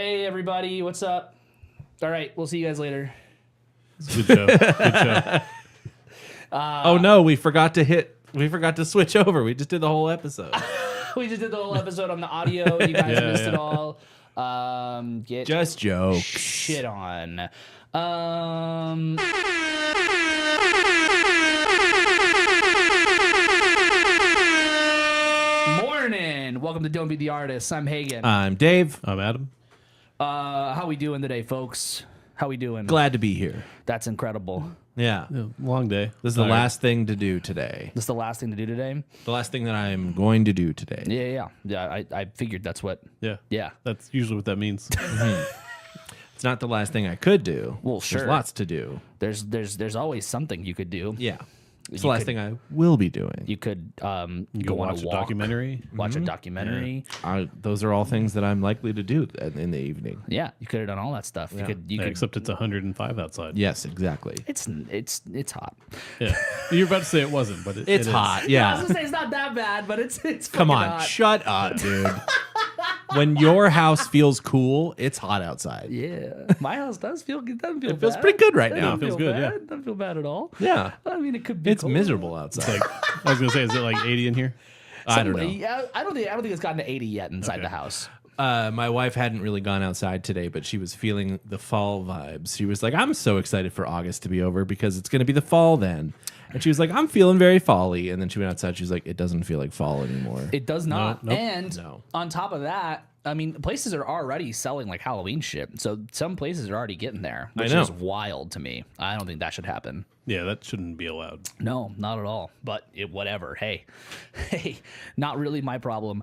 Hey, everybody. What's up? All right. We'll see you guys later. Good show. Good show. Oh, no. We forgot to switch over. We just did the whole episode. We just did the whole episode on the audio. You guys missed it all. Get Just jokes. shit on. Morning. Welcome to Don't Be the Artist. I'm Hagen. I'm Dave. I'm Adam. How we doing today, folks? How we doing? Glad to be here. That's incredible. Yeah. Long day. This is the last thing to do today. This is the last thing to do today? The last thing that I'm going to do today. Yeah, I figured that's what. Yeah. That's usually what that means. It's not the last thing I could do. Well, sure. There's lots to do. There's always something you could do. Yeah. It's the last thing I will be doing. You could You go go on watch a a walk, documentary. watch a documentary. Those are all things that I'm likely to do in the evening. Yeah, you could have done all that stuff. Yeah. You could. Except it's 105 outside. Yes, exactly. It's hot. Yeah. You're about to say it wasn't, but it It's is. hot. I Yeah. was gonna say it's not that bad, but it's Come fucking on. hot. Shut up, dude. When your house feels cool, it's hot outside. Yeah, my house does feel good. Doesn't feel It feels bad. pretty good right Doesn't now. It feels feel good, yeah. bad. Doesn't feel bad at all. Yeah. I mean, it could be. It's cold. miserable It's outside. like, I was going to say, is it like 80 in here? I don't know. Yeah, I don't think it's gotten to 80 yet inside the house. My wife hadn't really gone outside today, but she was feeling the fall vibes. She was like, I'm so excited for August to be over because it's going to be the fall then. And she was like, I'm feeling very fall-y. And then she went outside. She was like, it doesn't feel like fall anymore. It does not. nope. And No. on top of that, I mean, places are already selling like Halloween shit. So some places are already getting there, which know. is wild to me. I don't think that should happen. Yeah, that shouldn't be allowed. No, not at all. But whatever. Hey, not really my problem.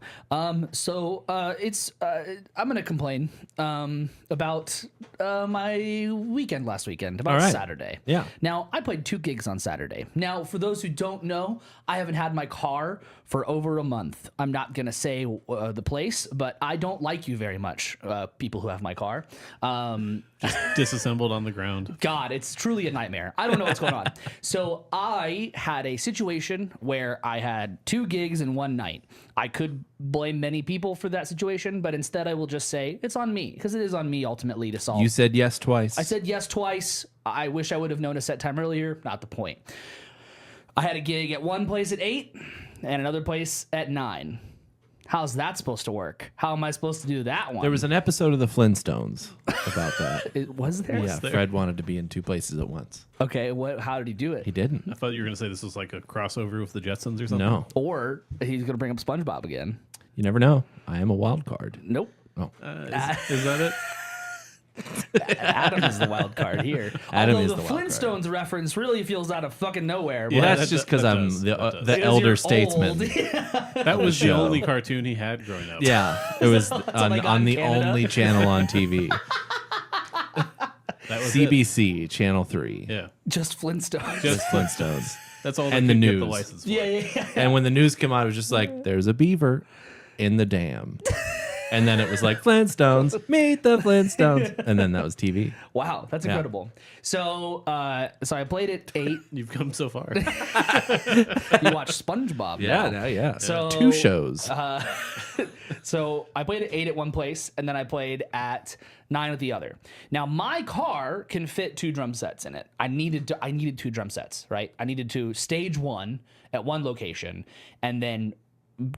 So I'm gonna complain about my weekend last weekend, about All right. Saturday. Yeah. Now I played 2 gigs on Saturday. Now, for those who don't know, I haven't had my car for over a month. I'm not gonna say the place, but I don't like you very much, people who have my car. Disassembled on the ground. God, it's truly a nightmare. I don't know what's going on. So I had a situation where I had 2 gigs in one night. I could blame many people for that situation, but instead I will just say it's on me, because it is on me ultimately to solve. You said yes twice. I said yes twice. I wish I would have known a set time earlier. Not the point. I had a gig at one place at 8 and another place at 9. How's that supposed to work? How am I supposed to do that one? There was an episode of the Flintstones about that. Was there? Yeah, Fred wanted to be in 2 places at once. Okay, how did he do it? He didn't. I thought you were going to say this was like a crossover with the Jetsons or something. No. Or he's going to bring up SpongeBob again. You never know. I am a wild card. Nope. Oh. Is that it? Adam is the wild card here. Adam Although is the the wild Flintstones reference really feels out of fucking nowhere. Yeah, That's that just does- because that I'm does. the That does. Because elder you're statesman. old. That was the show. only cartoon he had growing up. Yeah, it was all I got on in the Canada. only channel on TV. That was it. CBC, Channel 3. Yeah. Just Flintstones. Just Flintstones. That's all they And the could get the news. license for. yeah. And when the news came out, it was just like, there's a beaver in the dam. And then it was like, Flintstones, meet the Flintstones. And then that was TV. Wow, that's incredible. So, so I played at 8. You've come so far. You watch SpongeBob. now. Yeah. So, 2 shows. So I played at 8 at one place, and then I played at 9 at the other. Now my car can fit 2 drum sets in it. I needed 2 drum sets, right? I needed to stage 1 at one location, and then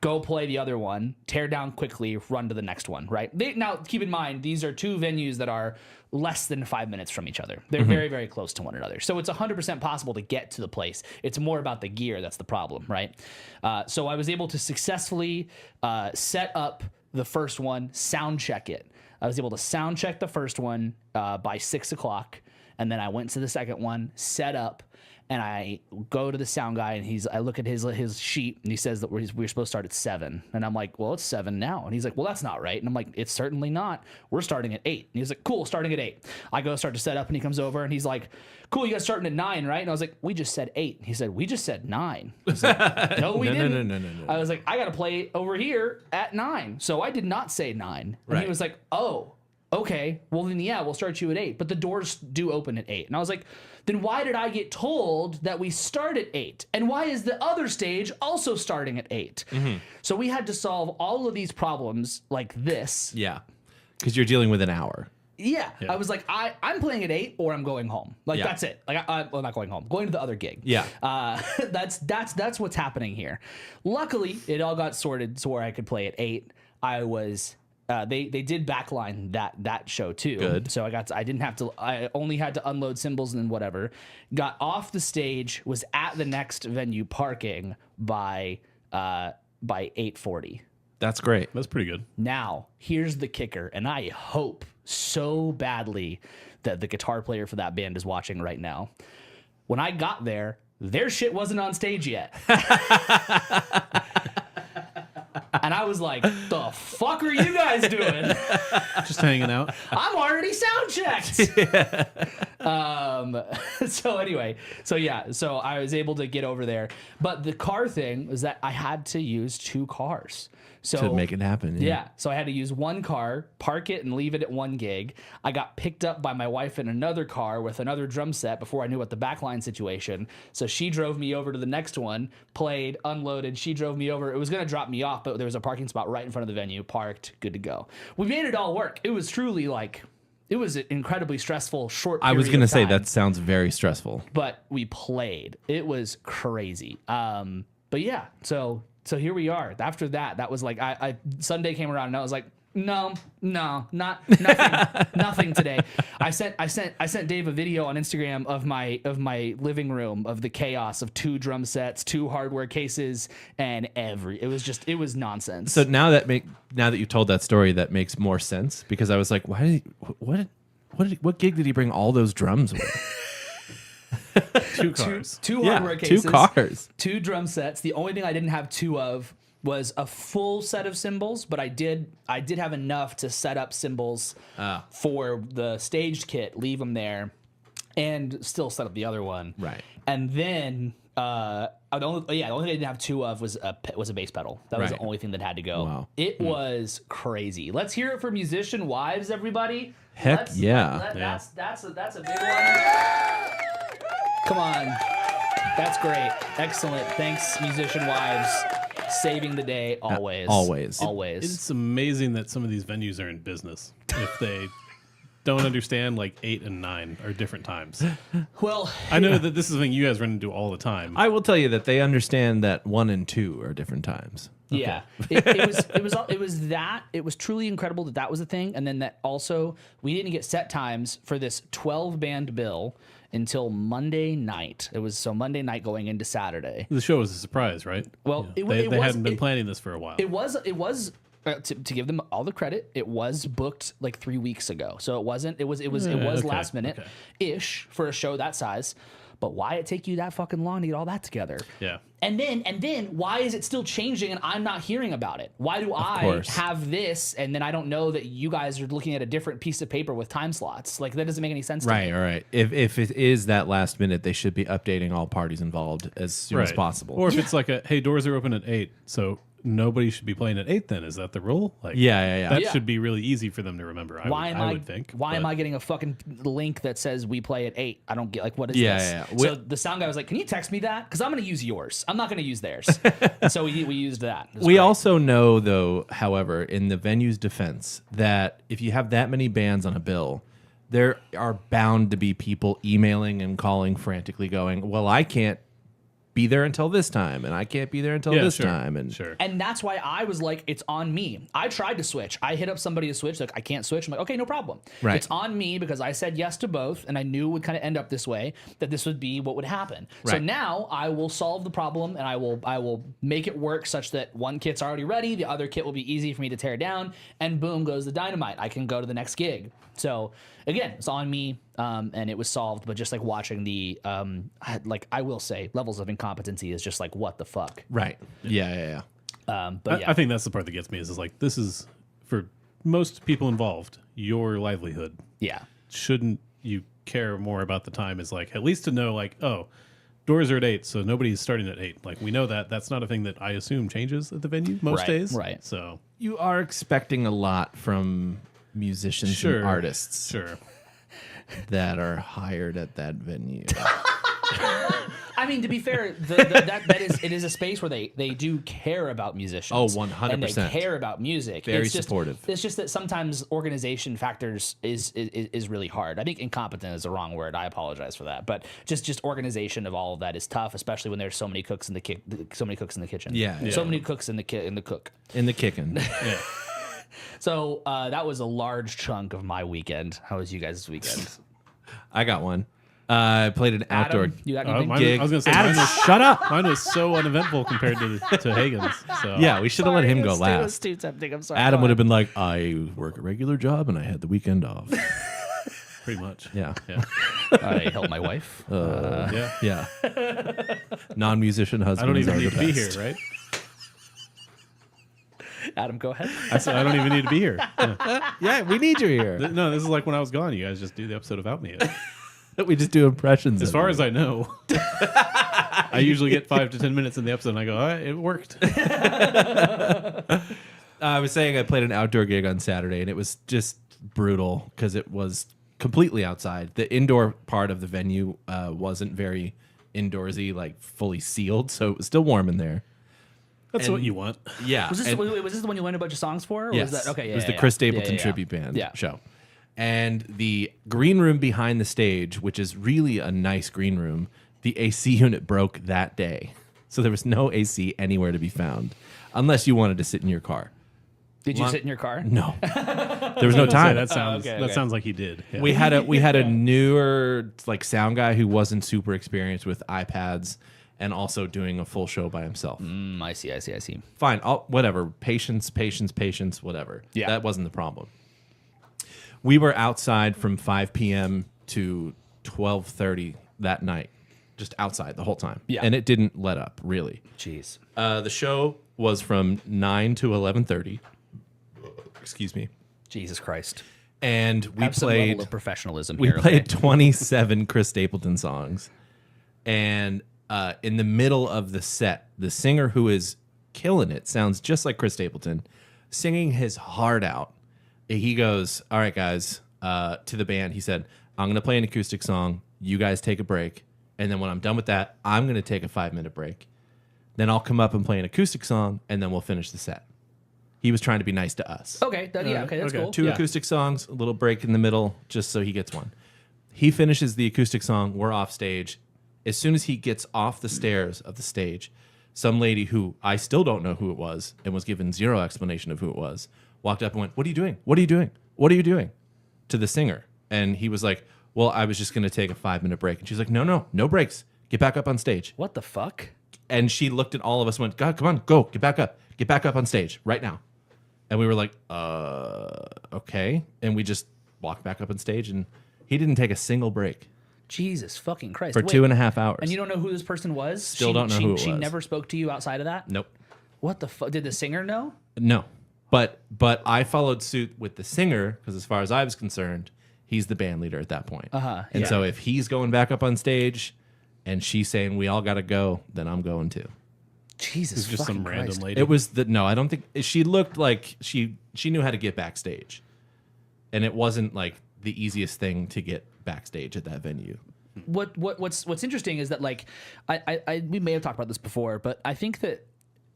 go play the other one, tear down quickly, run to the next one, right? Now, keep in mind, these are 2 venues that are less than 5 minutes from each other. They're very, very close to one another. So it's 100% possible to get to the place. It's more about the gear that's the problem, right? So I was able to successfully set up the first one, sound check it. I was able to sound check the first one by 6 o'clock, and then I went to the second one, set up, and I go to the sound guy, and I look at his sheet, and he says that we're supposed to start at 7. And I'm like, well, it's 7 now. And he's like, well, that's not right. And I'm like, it's certainly not. We're starting at 8. And he's like, cool, starting at 8. I go start to set up, and he comes over, and he's like, cool, you guys starting at 9, right? And I was like, we just said 8. And he said, we just said 9. I was like, no, we didn't. No. I was like, I got to play over here at 9. So I did not say 9. And Right. he was like, oh, okay, well then, yeah, we'll start you at 8. But the doors do open at 8. And I was like, then why did I get told that we start at 8? And why is the other stage also starting at 8? So we had to solve all of these problems like this. Yeah. Because you're dealing with an hour. Yeah. I was like, I'm playing at 8 or I'm going home. Like that's it. Like well, not going home, going to the other gig. Yeah. That's what's happening here. Luckily, it all got sorted to where I could play at 8. I was they did backline that show too. Good. So I only had to unload cymbals and whatever. Got off the stage, was at the next venue parking by 8:40. That's great. That's pretty good. Now, here's the kicker, and I hope so badly that the guitar player for that band is watching right now. When I got there, their shit wasn't on stage yet. And I was like, the fuck are you guys doing? Just hanging out. I'm already sound checked. So I was able to get over there. But the car thing was that I had to use 2 cars. So To make it happen. yeah. So I had to use 1 car, park it, and leave it at 1 gig. I got picked up by my wife in another car with another drum set before I knew about the backline situation. So she drove me over to the next one, played, unloaded. She drove me over. It was going to drop me off, but there was a parking spot right in front of the venue. Parked, good to go. We made it all work. It was truly it was an incredibly stressful short period I was going to say time, that sounds very stressful. but we played. It was crazy. But yeah, so here we are. After that was like I Sunday came around and I was like, no, nothing, nothing today. I sent Dave a video on Instagram of my living room of the chaos of 2 drum sets, 2 hardware cases, and it was nonsense. So now that you told that story, that makes more sense because I was like, what gig did he bring all those drums with? 2 cars. Two hardware cases, 2 cars, 2 drum sets. The only thing I didn't have 2 of was a full set of cymbals, but I did have enough to set up cymbals for the staged kit, leave them there, and still set up the other one. Right. And then the only thing I didn't have 2 of was a bass pedal. That was the Right. only thing that had to go. Wow. It was crazy. Let's hear it for musician wives, everybody. Heck yeah. That's a big one. Come on. That's great. Excellent. Thanks, musician wives. Saving the day always. Always. It's amazing that some of these venues are in business. If they don't understand, like 8 and 9 are different times. Well, I know that this is something you guys run into all the time. I will tell you that they understand that 1 and 2 are different times. yeah. It was truly incredible that was a thing, and then that also we didn't get set times for this 12-band bill until Monday night. It was Monday night going into Saturday. The show was a surprise, right? Well, they hadn't been planning this for a while. It was to give them all the credit. It was booked like 3 weeks ago, so it wasn't. It was okay, last minute ish for a show that size. But why it take you that fucking long to get all that together? Yeah. And then why is it still changing and I'm not hearing about it? Why do I have this and then I don't know that you guys are looking at a different piece of paper with time slots? Like that doesn't make any sense to me. Right, all right. If it is that last minute, they should be updating all parties involved as soon as possible. Or if it's like hey, doors are open at 8, so nobody should be playing at 8 then. Is that the rule? Like yeah. That should be really easy for them to remember. I would think. Why am I getting a fucking link that says we play at 8? I don't get what is this? Yeah. So the sound guy was like, "Can you text me that? Because I'm going to use yours. I'm not going to use theirs." So we used that. We also know, though, however, in the venue's defense, that if you have that many bands on a bill, there are bound to be people emailing and calling frantically going, well, I can't be there until this time, and I can't be there until this time. And that's why I was like, it's on me. I tried to switch. I hit up somebody to switch. Like, I can't switch. I'm like, okay, no problem. Right. It's on me because I said yes to both, and I knew it would kind of end up this way, that this would be what would happen. So Right. now I will solve the problem, and I will make it work such that one kit's already ready, the other kit will be easy for me to tear down, and boom goes the dynamite. I can go to the next gig. So again, it's on me, and it was solved. But just like watching the, I will say, levels of incompetency is just like, what the fuck? Right. Yeah. But yeah, I think that's the part that gets me is like, this is, for most people involved, your livelihood. yeah. Shouldn't you care more about the time is like, at least to know like, oh, doors are at 8, so nobody's starting at 8. Like, we know that. That's not a thing that I assume changes at the venue most days. Right. So You are expecting a lot from musicians and artists Sure. that are hired at that venue. I mean, to be fair, it is a space where they do care about musicians. Oh, 100%. And they care about music. Very it's just, supportive. It's just that sometimes organization factors is really hard. I think incompetent is the wrong word. I apologize for that, but just organization of all of that is tough, especially when there's so many cooks in the kitchen. Yeah. So many cooks in the cook. In the kicking. Yeah. So that was a large chunk of my weekend. How was you guys' weekend? I got one. I played an outdoor. Adam, you got anything? I was going to say, Adam, mine was, shut up. mine was so uneventful compared to Hagen's. So. Yeah, we should have let him go It was last. too tempting. I'm sorry. Adam Go would have ahead. been like, I work a regular job and I had the weekend off. Pretty much. Yeah. Yeah. I helped my wife. Yeah. Yeah. Non-musician I husbands don't even are need the to be best. here, right? Adam, go ahead. I said I don't even need to be here. Yeah. Yeah, we need you here. No, this is like when I was gone. You guys just do the episode without me. We just do impressions. As far as I know, I usually get 5 to 10 minutes in the episode, and I go, all right, it worked. I was saying I played an outdoor gig on Saturday, and it was just brutal because it was completely outside. The indoor part of the venue wasn't very indoorsy, like fully sealed, so it was still warm in there. That's And- what you want. Yeah. Was this, and- was this the one you learned a bunch of songs for? Or Yes. Was that, okay, yeah, it was yeah, the yeah. Chris Stapleton Yeah, yeah, yeah. tribute band Yeah. show. And the green room behind the stage, which is really a nice green room, the AC unit broke that day. So there was no AC anywhere to be found unless you wanted to sit in your car. Did you sit in your car? No. There was no time. That sounds okay, that okay. sounds like he did. Yeah. We had a newer like sound guy who wasn't super experienced with iPads and also doing a full show by himself. I see. Fine, whatever. Patience, whatever. Yeah. That wasn't the problem. We were outside from 5 p.m. to 12:30 that night, just outside the whole time. Yeah. And it didn't let up, really. Jeez. The show was from 9 to 11:30. Excuse me. Jesus Christ. And we Have some level played of professionalism we here. played 27 Chris Stapleton songs. And in the middle of the set, the singer who is killing it sounds just like Chris Stapleton, singing his heart out. He goes, all right, guys, to the band. He said, I'm going to play an acoustic song. You guys take a break. And then when I'm done with that, I'm going to take a 5-minute break. Then I'll come up and play an acoustic song, and then we'll finish the set. He was trying to be nice to us. Okay. Okay. That's Okay. cool. 2 Yeah. acoustic songs, a little break in the middle, just so he gets one. He finishes the acoustic song. We're off stage. As soon as he gets off the stairs of the stage, some lady who I still don't know who it was and was given zero explanation of who it was, walked up and went, "What are you doing? What are you doing? What are you doing?" to the singer. And he was like, "Well, I was just going to take a 5-minute break." And she's like, No breaks. Get back up on stage. What the fuck? And she looked at all of us and went, "God, come on, go, get back up. Get back up on stage right now." And we were like, okay. And we just walked back up on stage, and he didn't take a single break Jesus fucking Christ. for Wait, 2.5 hours. And you don't know who this person was? Still don't know who it She was. never spoke to you outside of that? Nope. What the fuck? Did the singer know? No. But I followed suit with the singer because as far as I was concerned, he's the band leader at that point. And yeah. so if he's going back up on stage and she's saying we all got to go, then I'm going too. Jesus It's just some fucking random Christ. lady. It was no, I don't think she looked like she knew how to get backstage. And it wasn't like the easiest thing to get backstage at that venue. What's interesting is that like we may have talked about this before, but I think that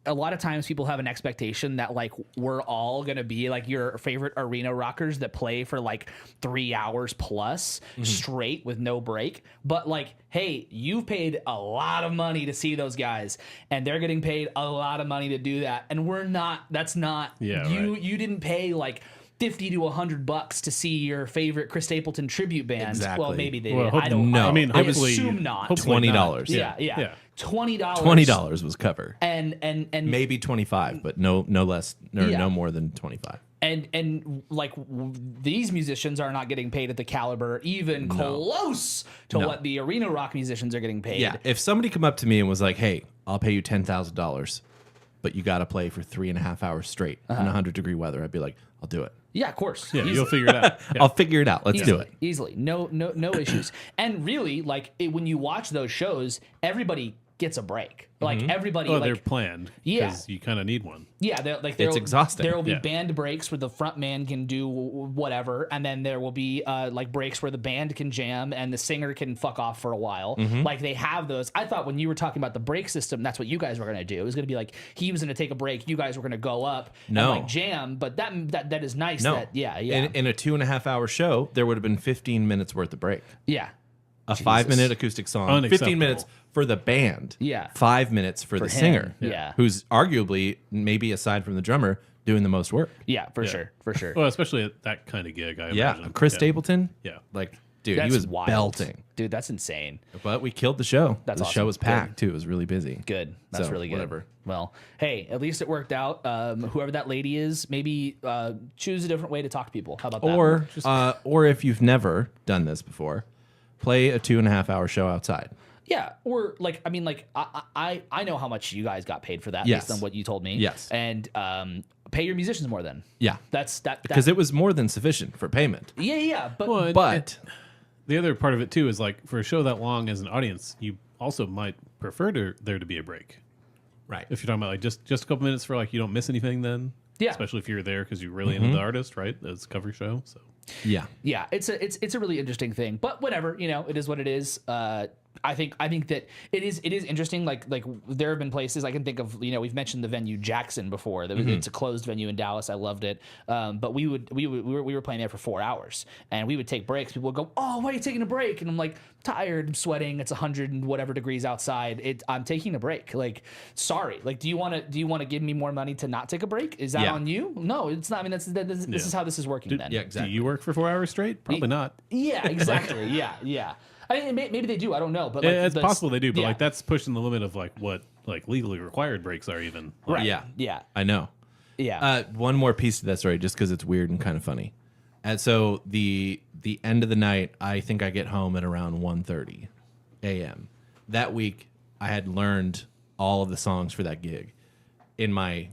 a lot of times people have an expectation that like we're all gonna be like your favorite arena rockers that play for like 3 hours plus straight with no break. But like, hey, you've paid a lot of money to see those guys, and they're getting paid a lot of money to do that, and we're not. That's not. Yeah, you. right. You didn't pay like $50 to $100 to see your favorite Chris Stapleton tribute band. Exactly. Well, maybe they Well, did. I don't no. I I mean, I hopefully, assume not. hopefully $20. not. Yeah. Yeah. $20. $20 was cover. And Maybe 25, but no less or Yeah. no more than 25. and like these musicians are not getting paid at the caliber even close to No. what the arena rock musicians are getting paid. Yeah, if somebody come up to me and was like, "Hey, I'll pay you $10,000, but you got to play for 3.5 hours straight in 100-degree weather," I'd be like, "I'll do it. Yeah, of course. Yeah, Easily. you'll figure it out. Yeah. I'll figure it out. Let's do it." Easily. No issues. And really, like when you watch those shows, everybody gets a break. Like everybody, Oh, like they're planned. Yeah. Because you kind of need one. yeah, It's exhausting. There will be Yeah. band breaks where the front man can do whatever, and then there will be like breaks where the band can jam and the singer can fuck off for a while. Like they have those. I thought when you were talking about the break system, that's what you guys were gonna do. It was gonna be like he was gonna take a break, you guys were gonna go up No. and like jam. But that is nice. No. That, yeah. In a 2.5-hour show, there would have been 15 minutes worth of break. Yeah. A 5-minute acoustic song, 15 Unacceptable. minutes for the band, Yeah. 5 minutes for the him, singer, yeah. who's arguably, maybe aside from the drummer, doing the most work. Yeah, for sure. Well, especially at that kind of gig, I Yeah, imagine. Chris Stapleton, Yeah. like, dude, That's he was wild. belting. Dude, that's insane. But we killed the show. That's the awesome. show was Good. packed, too. It was really busy. Good. That's So, really good. whatever. Well, hey, at least it worked out. Whoever that lady is, maybe choose a different way to talk to people. How about that? Or if you've never done this before, play a 2.5-hour show outside. Yeah, or like I mean, like I know how much you guys got paid for that Yes. based on what you told me. Yes. And pay your musicians more then. Yeah. That's that. Because it was more than sufficient for payment. Yeah. But Well, But the other part of it, too, is like for a show that long as an audience, you also might prefer there to be a break. right. If you're talking about like just a couple minutes for like you don't miss anything then. Yeah. Especially if you're there because you're really into the artist, right? It's a cover show. So Yeah. yeah, it's a really interesting thing. But whatever, it is what it is. I think that it is interesting. Like there have been places I can think of. We've mentioned the venue Jackson before. It's a closed venue in Dallas. I loved it. But we were playing there for 4 hours, and we would take breaks. People would go, "Oh, why are you taking a break?" And I'm like, "Tired, I'm sweating. It's 100 and whatever degrees outside. I'm taking a break. Like, sorry. Like, do you want to give me more money to not take a break? Is that Yeah. on you? No, it's not. I mean, this is how this is working. Then Yeah, exactly. do you work for 4 hours straight? Probably not. yeah, exactly. yeah. I mean, maybe they do. I don't know, but like, It's possible they do, but yeah. like that's pushing the limit of like what like legally required breaks are even. Like, Right. Yeah. Yeah. I know. Yeah. One more piece to that story, just because it's weird and kind of funny. And so the end of the night, I think I get home at around 1:30 a.m. That week, I had learned all of the songs for that gig in my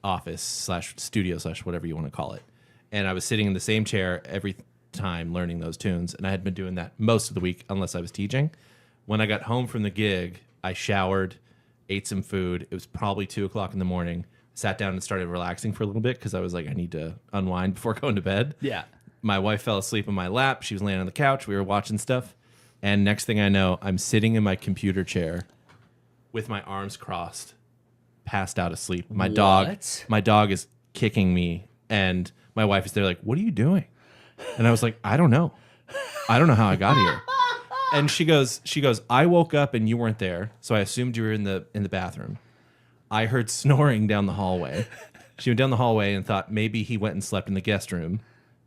office / studio / whatever you want to call it. And I was sitting in the same chair every time learning those tunes, and I had been doing that most of the week unless I was teaching. When I got home from the gig, I showered, ate some food. It was probably 2:00 in the morning. Sat down and started relaxing for a little bit because I was like, I need to unwind before going to bed. Yeah. My wife fell asleep on my lap. She was laying on the couch. We were watching stuff. And next thing I know, I'm sitting in my computer chair with my arms crossed, passed out asleep. My dog is kicking me, and my wife is there like, "What are you doing?" And I was like, "I don't know. I don't know how I got here." And she goes, "I woke up and you weren't there, so I assumed you were in the bathroom. I heard snoring down the hallway." She went down the hallway and thought maybe he went and slept in the guest room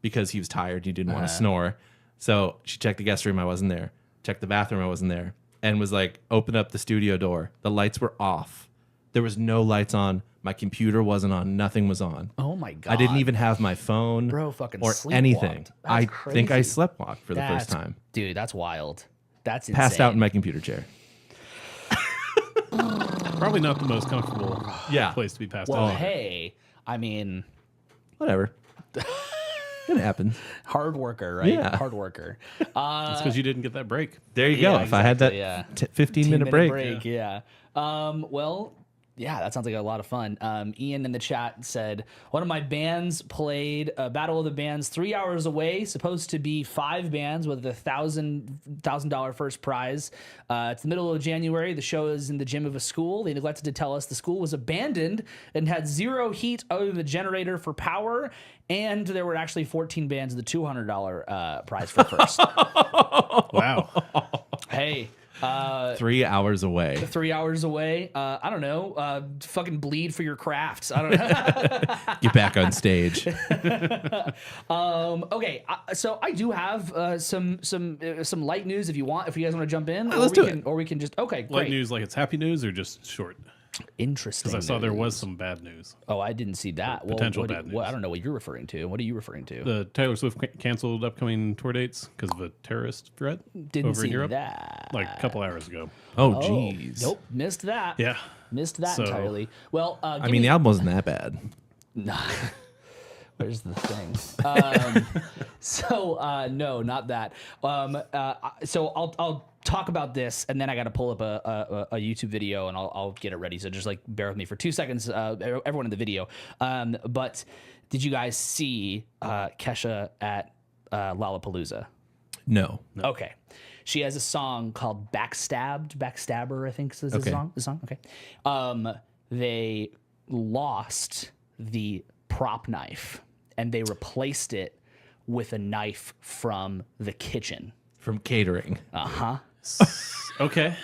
because he was tired and he didn't want to snore. So she checked the guest room, I wasn't there. Checked the bathroom, I wasn't there. And was like, open up the studio door. The lights were off. There was no lights on. My computer wasn't on. Nothing was on. Oh my god. I didn't even have my phone Bro, fucking or sleepwalked. anything. That's I think I crazy. sleptwalked for the first time. Dude, that's wild. That's insane. Passed out in my computer chair. Probably not the most comfortable place to be passed Well, out. hey, I mean, Whatever. It happens. hard worker, right? Yeah. Hard worker. It's because you didn't get that break. There you go. Yeah, If I had that exactly, 15-minute break. Yeah. Well, yeah, that sounds like a lot of fun. Ian in the chat said, one of my bands played a Battle of the Bands 3 hours away, supposed to be 5 bands with a $1,000 first prize. It's the middle of January. The show is in the gym of a school. They neglected to tell us the school was abandoned and had zero heat other than the generator for power. And there were actually 14 bands with a $200 prize for first. Wow. Hey. 3 hours away. 3 hours away. I don't know. Fucking bleed for your crafts. I don't know. Get back on stage. Okay, so I do have some light news if you want. If you guys want to jump in, let's do it. Or we can just Light great. news, like it's happy news or just short? Interesting. Because I saw there was news. some bad news. Oh, I didn't see that. Potential what, bad news. I don't know what you're referring to. What are you referring to? The Taylor Swift canceled upcoming tour dates because of a terrorist threat Didn't over see in Europe. that. Like a couple hours ago. Oh, jeez. Nope, missed that. Yeah. Missed that So- entirely. Well, I mean, the album wasn't that bad. Where's the thing? No, not that. So I'll talk about this, and then I got to pull up a YouTube video, and I'll get it ready. So just like bear with me for 2 seconds, everyone in the video. But did you guys see Kesha at Lollapalooza? No. Okay. She has a song called Backstabber, I think is the song. The song, okay. They lost the prop knife, and they replaced it with a knife from the kitchen. From catering. Okay.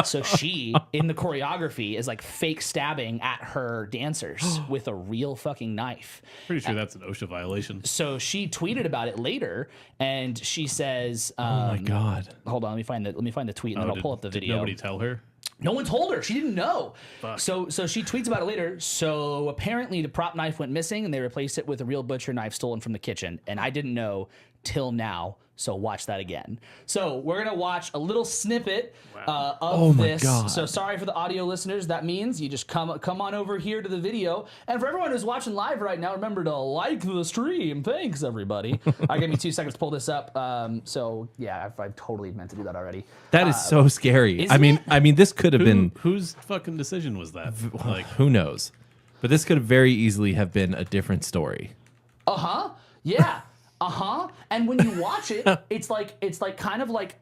So she, in the choreography, is like fake stabbing at her dancers with a real fucking knife. Pretty sure that's an OSHA violation. So she tweeted about it later, and she says, Oh my God. Hold on, let me find the tweet, and then I'll pull up the Did video. nobody tell her? No one told her. She didn't know. Fuck. So she tweets about it later. So apparently the prop knife went missing, and they replaced it with a real butcher knife stolen from the kitchen. And I didn't know till now. So watch that again. So we're gonna watch a little snippet of this. God. So sorry for the audio listeners. That means you just come on over here to the video. And for everyone who's watching live right now, remember to like the stream. Thanks everybody. Give me 2 seconds to pull this up. So yeah, I've totally meant to do that already. That is so scary. isn't it? I mean, this could have been. Whose fucking decision was that? Like, Who knows? But this could have very easily have been a different story. Yeah. And when you watch it, it's like kind of like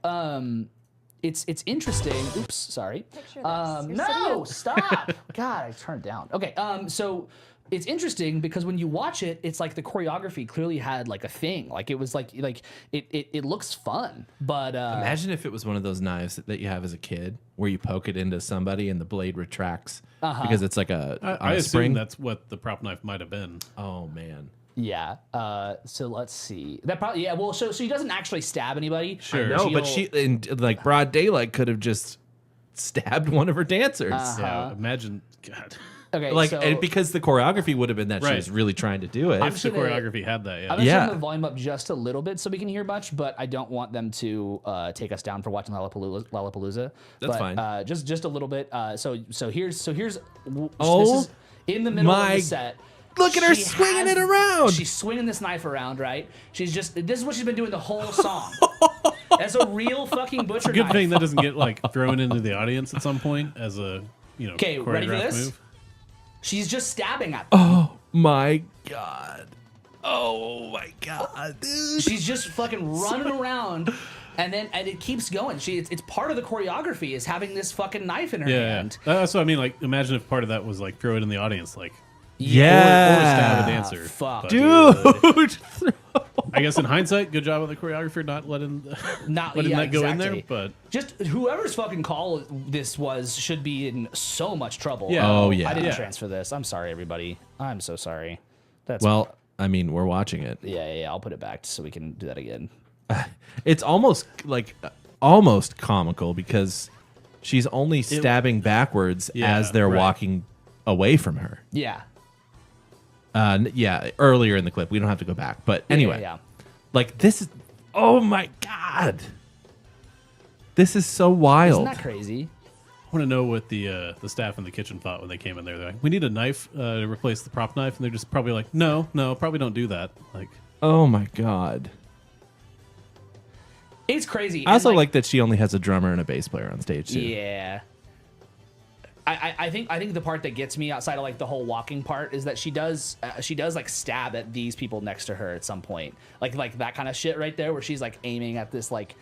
it's interesting. Oops, sorry. Picture this. You're No, sitting stop. God, I turned it down. Okay. So it's interesting because when you watch it, it's like the choreography clearly had like a thing. Like it was like it looks fun. But Imagine if it was one of those knives that you have as a kid where you poke it into somebody and the blade retracts because it's like I a assume spring. that's what the prop knife might have been. Oh man. yeah. So let's see. That probably Well, so she doesn't actually stab anybody. Sure. No, but she in like broad daylight could have just stabbed one of her dancers. Yeah, imagine. God. Okay. Like so, and because the choreography would have been that she Right. was really trying to do it. If the gonna- choreography had that, yeah. I'm gonna Yeah. turn the volume up just a little bit so we can hear much, but I don't want them to take us down for watching Lollapalooza. That's But, fine. Just a little bit. So here's this Oh is in the middle of my- the set. Look at her She swinging has- it around. She's swinging this knife around, right? This is what she's been doing the whole song. That's a real fucking butcher Good knife. thing that doesn't get like thrown into the audience at some point as a Okay, ready for choreographed this? move. She's just stabbing at them. Oh my God. Oh my God, dude. She's just fucking running around, and it keeps going. It's part of the choreography is having this fucking knife in her Yeah, hand. that's what I mean. Like, imagine if part of that was like throw it in the audience, like or stab a Yeah. dancer. Fuck, But Dude. I guess in hindsight, good job of the choreographer not letting that go in there. exactly. But Just whoever's fucking call this should be in so much trouble. Yeah. Oh, yeah. I didn't Yeah. transfer this. I'm sorry, everybody. I'm so sorry. That's Well, I mean, we're watching it. yeah. I'll put it back so we can do that again. It's almost almost comical because she's only stabbing backwards Yeah, as they're right. walking away from her. Yeah. Yeah, earlier in the clip. We don't have to go back. But anyway, Yeah. like this is, oh my God. This is so wild. Isn't that crazy? I want to know what the staff in the kitchen thought when they came in there. They're like, "We need a knife to replace the prop knife," and they're just probably like, "No, probably don't do that." Like, Oh my God. It's crazy. I also And, like that she only has a drummer and a bass player on stage too. Yeah. I think the part that gets me outside of like the whole walking part is that she does like stab at these people next to her at some point, like that kind of shit right there where she's like aiming at this like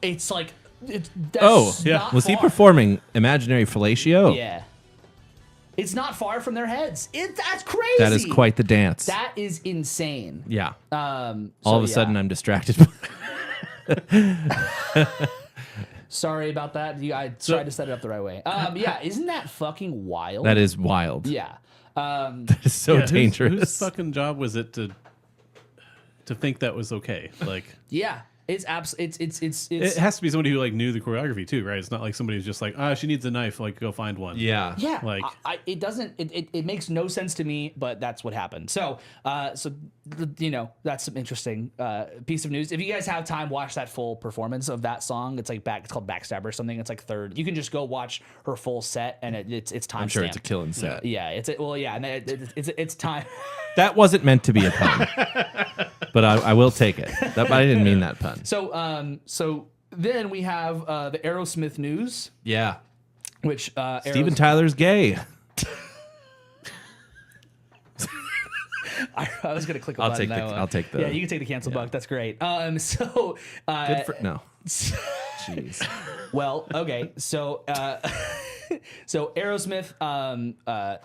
it's like that's Oh, yeah. not Was he far. performing imaginary fellatio? Yeah, it's not far from their heads. That's crazy. That is quite the dance. That is insane. Yeah. So, All of a yeah. sudden, I'm distracted. Sorry about that. I tried to set it up the right way. Yeah, isn't that fucking wild? That is wild. Yeah. It's so yeah, dangerous. Whose fucking job was it to think that was okay? Like, Yeah. It's it has to be somebody who like knew the choreography too, right? It's not like somebody who's just like, she needs a knife, like go find one. Yeah. Yeah, Like- it doesn't. It makes no sense to me, but that's what happened. So, that's some interesting piece of news. If you guys have time, watch that full performance of that song. It's like It's called Backstabber or something. It's like third. You can just go watch her full set, and it's time. I'm sure it's a killing set. Yeah, and it's time. That wasn't meant to be a pun, but I will take it. I didn't mean that pun. So then we have the Aerosmith news, Yeah. which Steven Tyler's gay. I was gonna click a I'll button. I'll take the. Yeah, you can take the cancel bug. That's great. Good for no. Jeez. Well, okay. So so Aerosmith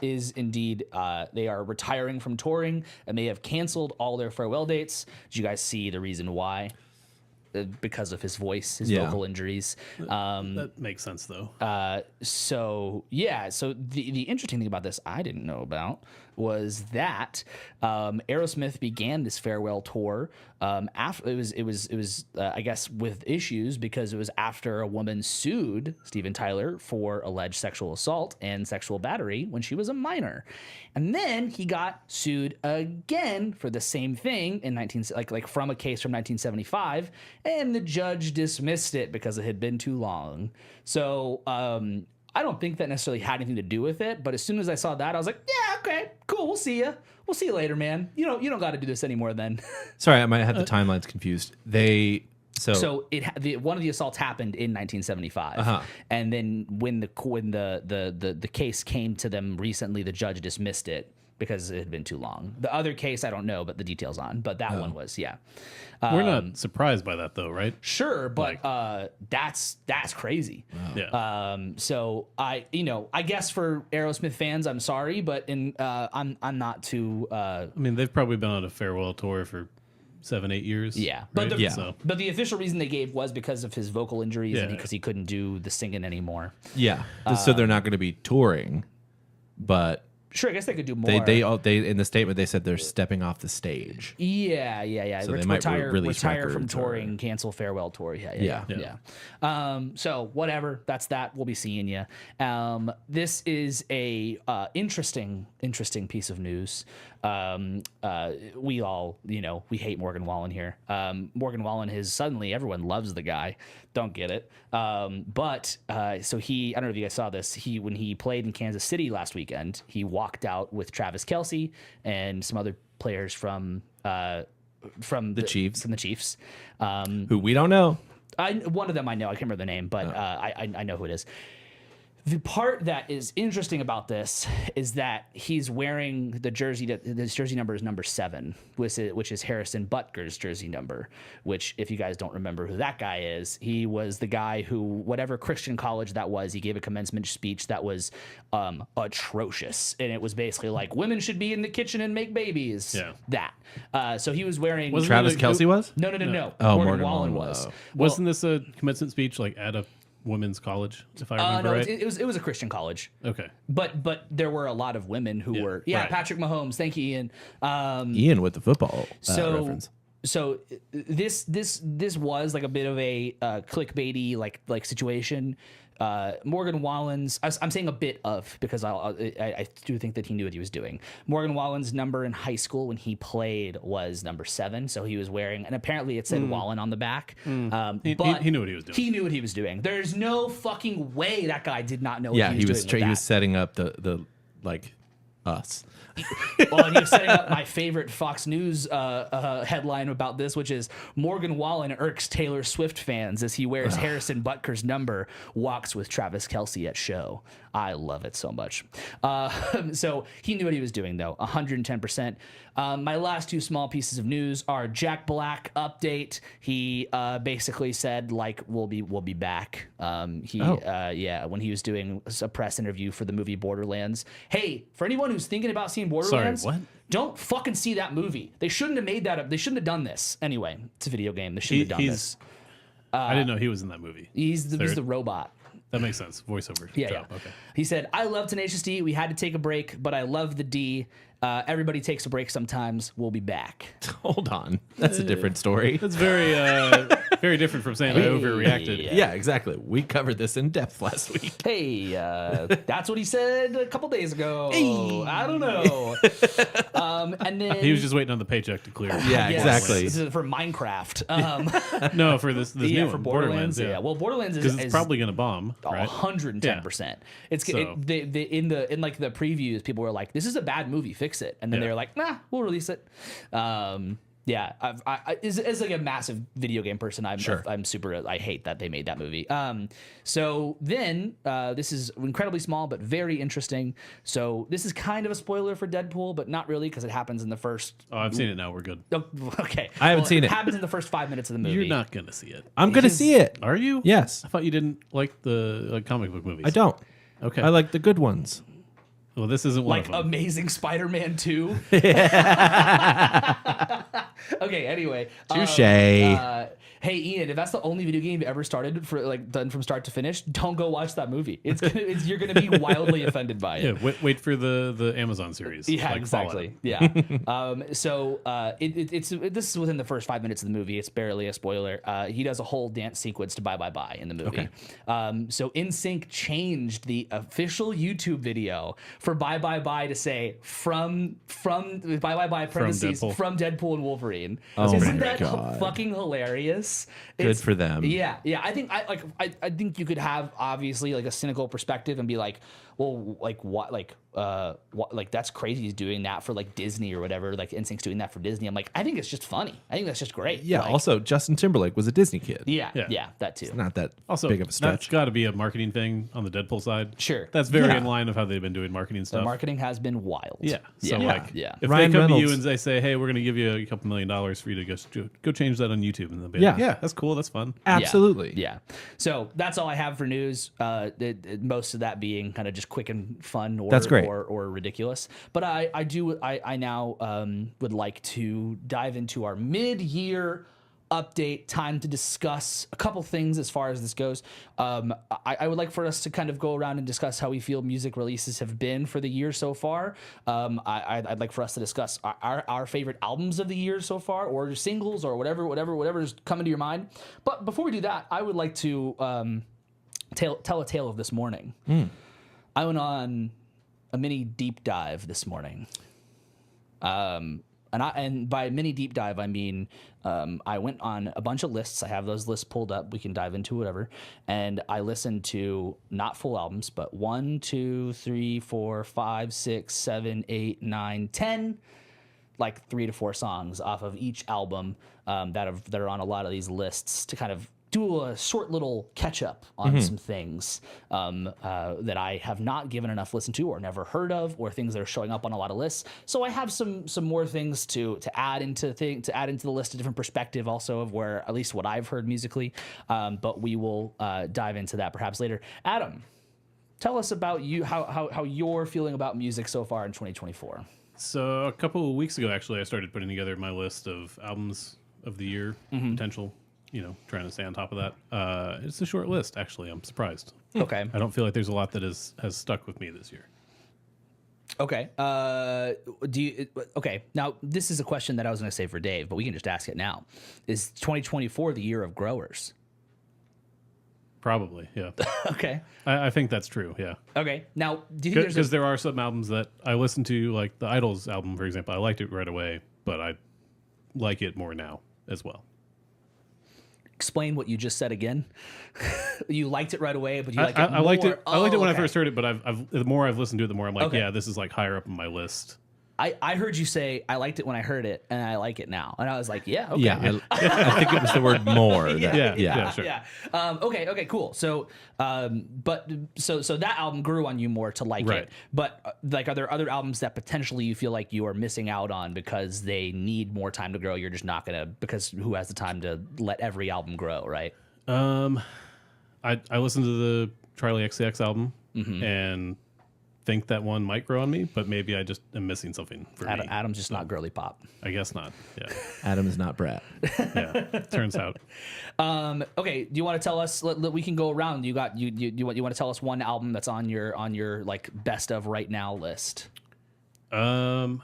is indeed they are retiring from touring, and they have canceled all their farewell dates. Did you guys see the reason why? Because of his voice, his vocal injuries. That makes sense, though. So the interesting thing about this I didn't know about was that Aerosmith began this farewell tour after it was I guess with issues because it was after a woman sued Steven Tyler for alleged sexual assault and sexual battery when she was a minor, and then he got sued again for the same thing in from a case from 1975, and the judge dismissed it because it had been too long. So I don't think that necessarily had anything to do with it, but as soon as I saw that, I was like, yeah, okay, cool, we'll see you. We'll see you later, man. You don't got to do this anymore then. Sorry, I might have the timelines confused. So one of the assaults happened in 1975, and then when the case came to them recently, the judge dismissed it because it had been too long. The other case I don't know, but the details on. But that one was We're not surprised by that, though, right? Sure, but that's crazy. Wow. Yeah. So I guess for Aerosmith fans, I'm sorry, but I'm not too. I mean, they've probably been on a farewell tour for 7-8 years. Yeah, right? But the official reason they gave was because of his vocal injuries and Yeah. because he couldn't do the singing anymore. Yeah. So they're not going to be touring, but Sure, I guess they could do more. they in the statement they said they're stepping off the stage. Yeah. So they might release retire from records or- touring, cancel farewell tour. Yeah. So whatever. That's that. We'll be seeing you. This is a interesting piece of news. We all, we hate Morgan Wallen here. Morgan Wallen is suddenly everyone loves the guy. Don't get it. But so I don't know if you guys saw this. When he played in Kansas City last weekend, he walked out with Travis Kelce and some other players from the Chiefs. From the Chiefs. Who we don't know. One of them I know. I can't remember the name, but I know who it is. The part that is interesting about this is that he's wearing the jersey. His jersey number is number 7, which is Harrison Butker's jersey number. Which, if you guys don't remember who that guy is, he was the guy who, whatever Christian college that was, he gave a commencement speech that was atrocious, and it was basically like women should be in the kitchen and make babies. Yeah. That. So he was wearing. Wasn't Travis Kelce was? No. Oh, Morgan Wallen was. Wasn't this a commencement speech like at a women's college, if I remember right? It was a Christian college. Okay. But there were a lot of women who were right. Patrick Mahomes. Thank you, Ian. Ian with the football reference. So this was like a bit of a clickbaity like situation. Morgan Wallen's, I'm saying a bit of because I do think that he knew what he was doing. Morgan Wallen's number in high school when he played was number 7, so he was wearing, and apparently it said Wallen on the back. But He knew what he was doing. He knew what he was doing. There's no fucking way that guy did not know what Yeah, he was doing. he was setting up the like us. Well, and he was setting up my favorite Fox News headline about this, which is Morgan Wallen irks Taylor Swift fans as he wears Harrison Butker's number, walks with Travis Kelce at show. I love it so much. So he knew what he was doing, though, 110%. My last 2 small pieces of news are Jack Black update. He basically said, like, we'll be back. When he was doing a press interview for the movie Borderlands. Hey, for anyone who's thinking about seeing Borderlands, what? Don't fucking see that movie. They shouldn't have made that up. They shouldn't have done this. Anyway, it's a video game. They shouldn't have done this. I didn't know he was in that movie. He's the robot. That makes sense. Voiceover. Yeah. Okay. He said, I love Tenacious D. We had to take a break, but I love the D. Everybody takes a break sometimes. We'll be back. Hold on. That's a different story. That's very Very different from saying I overreacted. Yeah, exactly. We covered this in depth last week. Hey, that's what he said a couple days ago. I don't know. And then He was just waiting on the paycheck to clear. Yeah, Yes, exactly. This is for Minecraft. No, for this Yeah, new for one, Borderlands. Yeah. Well, Borderlands is because it's probably going to bomb, right? 110%. It's So- in like the previews, people were like, "This is a bad movie, fix it," and then Yeah. they were like, "Nah, we'll release it." Yeah, as like a massive video game person, I'm super. I hate that they made that movie. So then this is incredibly small but very interesting. So this is kind of a spoiler for Deadpool, but not really because it happens in the first. Oh, I've seen it now. We're good. Oh, okay, I haven't seen it. It happens in the first 5 minutes of the movie. You're not going to see it. I'm going to see it. Are you? Yes. I thought you didn't like the comic book movies. I don't. Okay. I like the good ones. Well, this isn't one Like of them. Amazing Spider-Man 2. Okay, anyway. Touche. Hey Ian, if that's the only video game you've ever started for like done from start to finish, don't go watch that movie. You're gonna be wildly offended by it. Yeah, wait for the Amazon series. Yeah, like exactly. Fallout. Yeah. This is within the first 5 minutes of the movie. It's barely a spoiler. He does a whole dance sequence to Bye Bye Bye in the movie. So NSYNC changed the official YouTube video for Bye Bye Bye to say from Bye Bye Bye parentheses Deadpool. from Deadpool and Wolverine. Oh Isn't my that God. fucking hilarious? Good for them. Yeah. I think I think you could have obviously like a cynical perspective and be like, well, like what, like that's crazy. He's doing that for like Disney or whatever. Like NSYNC's doing that for Disney. I'm like, I think it's just funny. I think that's just great. Yeah. Like, Also, Justin Timberlake was a Disney kid. yeah, Yeah. that too. Not that Also, big of a that's stretch. got to be a marketing thing on the Deadpool side. Sure. That's very Yeah. in line of how they've been doing marketing The stuff. marketing has been wild. Yeah. So yeah. like, yeah. if Ryan they come to Reynolds. you and they say, "Hey, we're going to give you a couple $1 million for you to go change that on YouTube," and they'll be Yeah. like, "Yeah, that's cool. That's fun." Absolutely. Yeah. So that's all I have for news. Most of that being kind of just quick and fun or That's great. or ridiculous. But I now would like to dive into our mid-year update, time to discuss a couple things as far as this goes. I would like for us to kind of go around and discuss how we feel music releases have been for the year so far. I'd like for us to discuss our favorite albums of the year so far, or singles, or whatever's coming to your mind. But before we do that, I would like to tell a tale of this morning. I went on a mini deep dive this morning. And by mini deep dive, I mean I went on a bunch of lists. I have those lists pulled up. We can dive into whatever. And I listened to not full albums, but 1, 2, 3, 4, 5, 6, 7, 8, 9, 10, like 3 to 4 songs off of each album that are on a lot of these lists to kind of do a short little catch up on some things that I have not given enough listen to or never heard of, or things that are showing up on a lot of lists. So I have some more things to add into the list, a different perspective also of where at least what I've heard musically. But we will dive into that perhaps later. Adam, tell us about you, how you're feeling about music so far in 2024. So a couple of weeks ago, actually, I started putting together my list of albums of the year potential. Trying to stay on top of that. It's a short list, actually. I'm surprised. Okay. I don't feel like there's a lot that has stuck with me this year. Okay. Okay. Now, this is a question that I was going to say for Dave, but we can just ask it now. Is 2024 the year of growers? Probably, yeah. Okay. I think that's true, yeah. Okay. Now, do you think Because there are some albums that I listened to, like the Idols album, for example. I liked it right away, but I like it more now as well. explain what you just said again? You liked it right away, but you like it I liked more? it. I liked it when I okay. first heard it, but the more I've listened to it, the more I'm like, Okay. yeah, this is like higher up on my list. I heard you say I liked it when I heard it, and I like it now, and I was like, yeah, okay. Yeah, I think it was the word more. Yeah, sure. Okay, cool. So, so that album grew on you more to like Right. it. But like, are there other albums that potentially you feel like you are missing out on because they need more time to grow? You're just not gonna, because who has the time to let every album grow, right? I listened to the Charlie XCX album and think that one might grow on me, but maybe I just am missing something for me. Adam's just not girly pop. I guess not. Yeah, Adam is not Brett. yeah. Turns out. Okay, do you want to tell us? We can go around. You want to tell us one album that's on your like best of right now list? I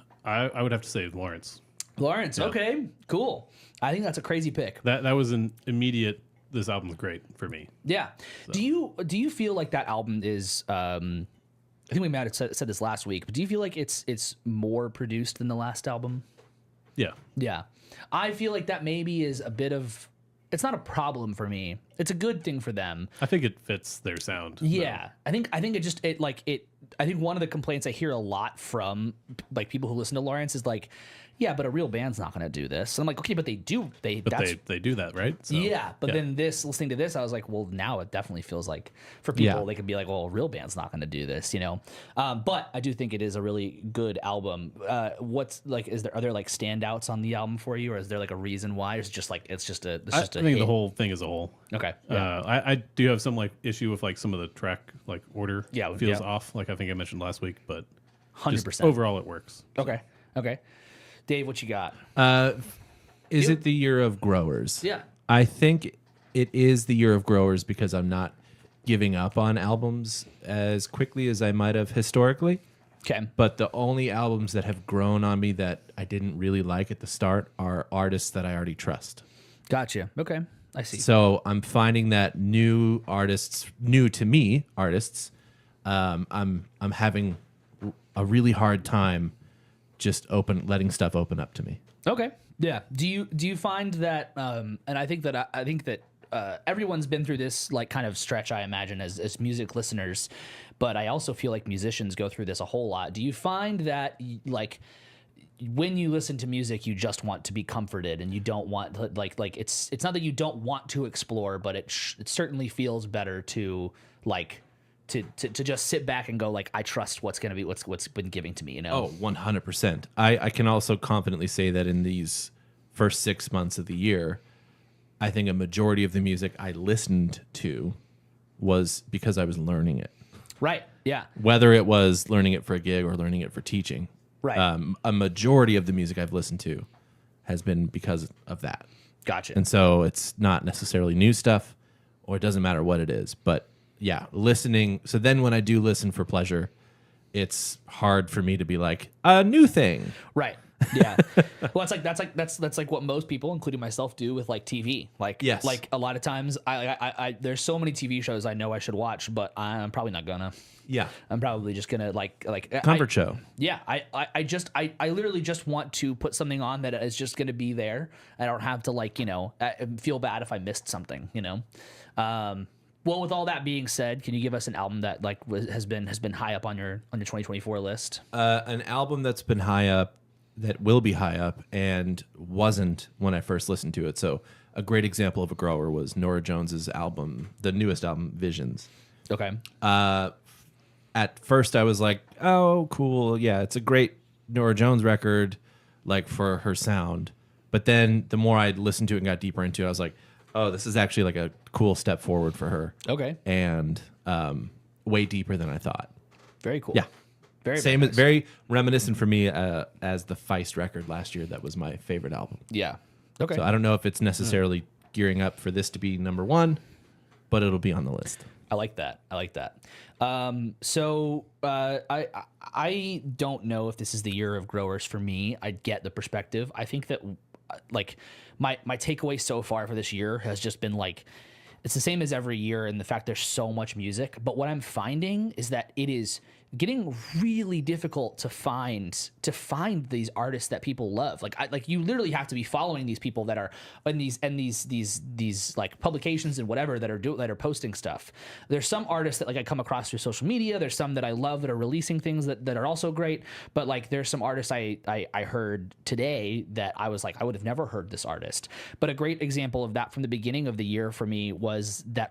would have to say Lawrence. Lawrence. Okay, cool. I think that's a crazy pick. That was an immediate. This album's great for me. Yeah. So. Do you feel like that album is? I think we might have said this last week, but do you feel like it's more produced than the last album? Yeah. Yeah. I feel like that maybe is a bit of. It's not a problem for me. It's a good thing for them. I think it fits their sound. Yeah. Though. I think I think one of the complaints I hear a lot from like people who listen to Lawrence is like, yeah, but a real band's not going to do this. And I'm like, okay, but they do. They do that, right? So, yeah. But then listening to this, I was like, well, now it definitely feels like for people, they could be like, well, a real band's not going to do this, you know? But I do think it is a really good album. What's like, are there like standouts on the album for you? Or is there like a reason why? Or is it just like, I think the whole thing as a whole. Okay. Yeah. I do have some like issue with like some of the track like order. Yeah. Feels off. Like I think I mentioned last week, but 100%. Overall it works. Okay. Okay. Dave, what you got? Is it the year of growers? Yeah. I think it is the year of growers because I'm not giving up on albums as quickly as I might have historically. Okay. But the only albums that have grown on me that I didn't really like at the start are artists that I already trust. Gotcha. Okay. I see. So I'm finding that new to me artists, I'm having a really hard time just letting stuff open up to me. Okay. Yeah. Do you find that? And I think that everyone's been through this like kind of stretch, I imagine, as music listeners. But I also feel like musicians go through this a whole lot. Do you find that like when you listen to music, you just want to be comforted and you don't want like it's not that you don't want to explore, but it certainly feels better to like. To just sit back and go like I trust what's been giving to me, you know? Oh, 100%. I can also confidently say that in these first 6 months of the year, I think a majority of the music I listened to was because I was learning it. Right. Yeah. Whether it was learning it for a gig or learning it for teaching. Right. A majority of the music I've listened to has been because of that. Gotcha. And so it's not necessarily new stuff, or it doesn't matter what it is, but yeah, listening. So then when I do listen for pleasure, it's hard for me to be like a new thing. Right. Yeah. Well, that's like what most people, including myself, do with like TV. Like, yes. Like a lot of times I there's so many TV shows I know I should watch, but I'm probably not gonna. Yeah. I'm probably just gonna like comfort show. Yeah. I literally just want to put something on that is just gonna be there. I don't have to like, feel bad if I missed something, Well, with all that being said, can you give us an album that like has been high up on your 2024 list? An album that's been high up, that will be high up, and wasn't when I first listened to it. So a great example of a grower was Norah Jones's album, the newest album, Visions. Okay. At first, I was like, "Oh, cool, yeah, it's a great Norah Jones record, like for her sound." But then the more I listened to it and got deeper into it, I was like, oh, this is actually like a cool step forward for her. Okay. And way deeper than I thought. Very cool. Yeah. Very Same, nice. very reminiscent for me as the Feist record last year. That was my favorite album. Yeah. Okay. So I don't know if it's necessarily gearing up for this to be number one, but it'll be on the list. I like that. I don't know if this is the year of growers for me. I get the perspective. I think that like my takeaway so far for this year has just been like it's the same as every year in the fact there's so much music, but what I'm finding is that it is getting really difficult to find these artists that people love. Like you literally have to be following these people that are in these like publications and whatever that are posting stuff. There's some artists that like I come across through social media. There's some that I love that are releasing things that are also great. But like there's some artists I heard today that I was like I would have never heard this artist. But a great example of that from the beginning of the year for me was that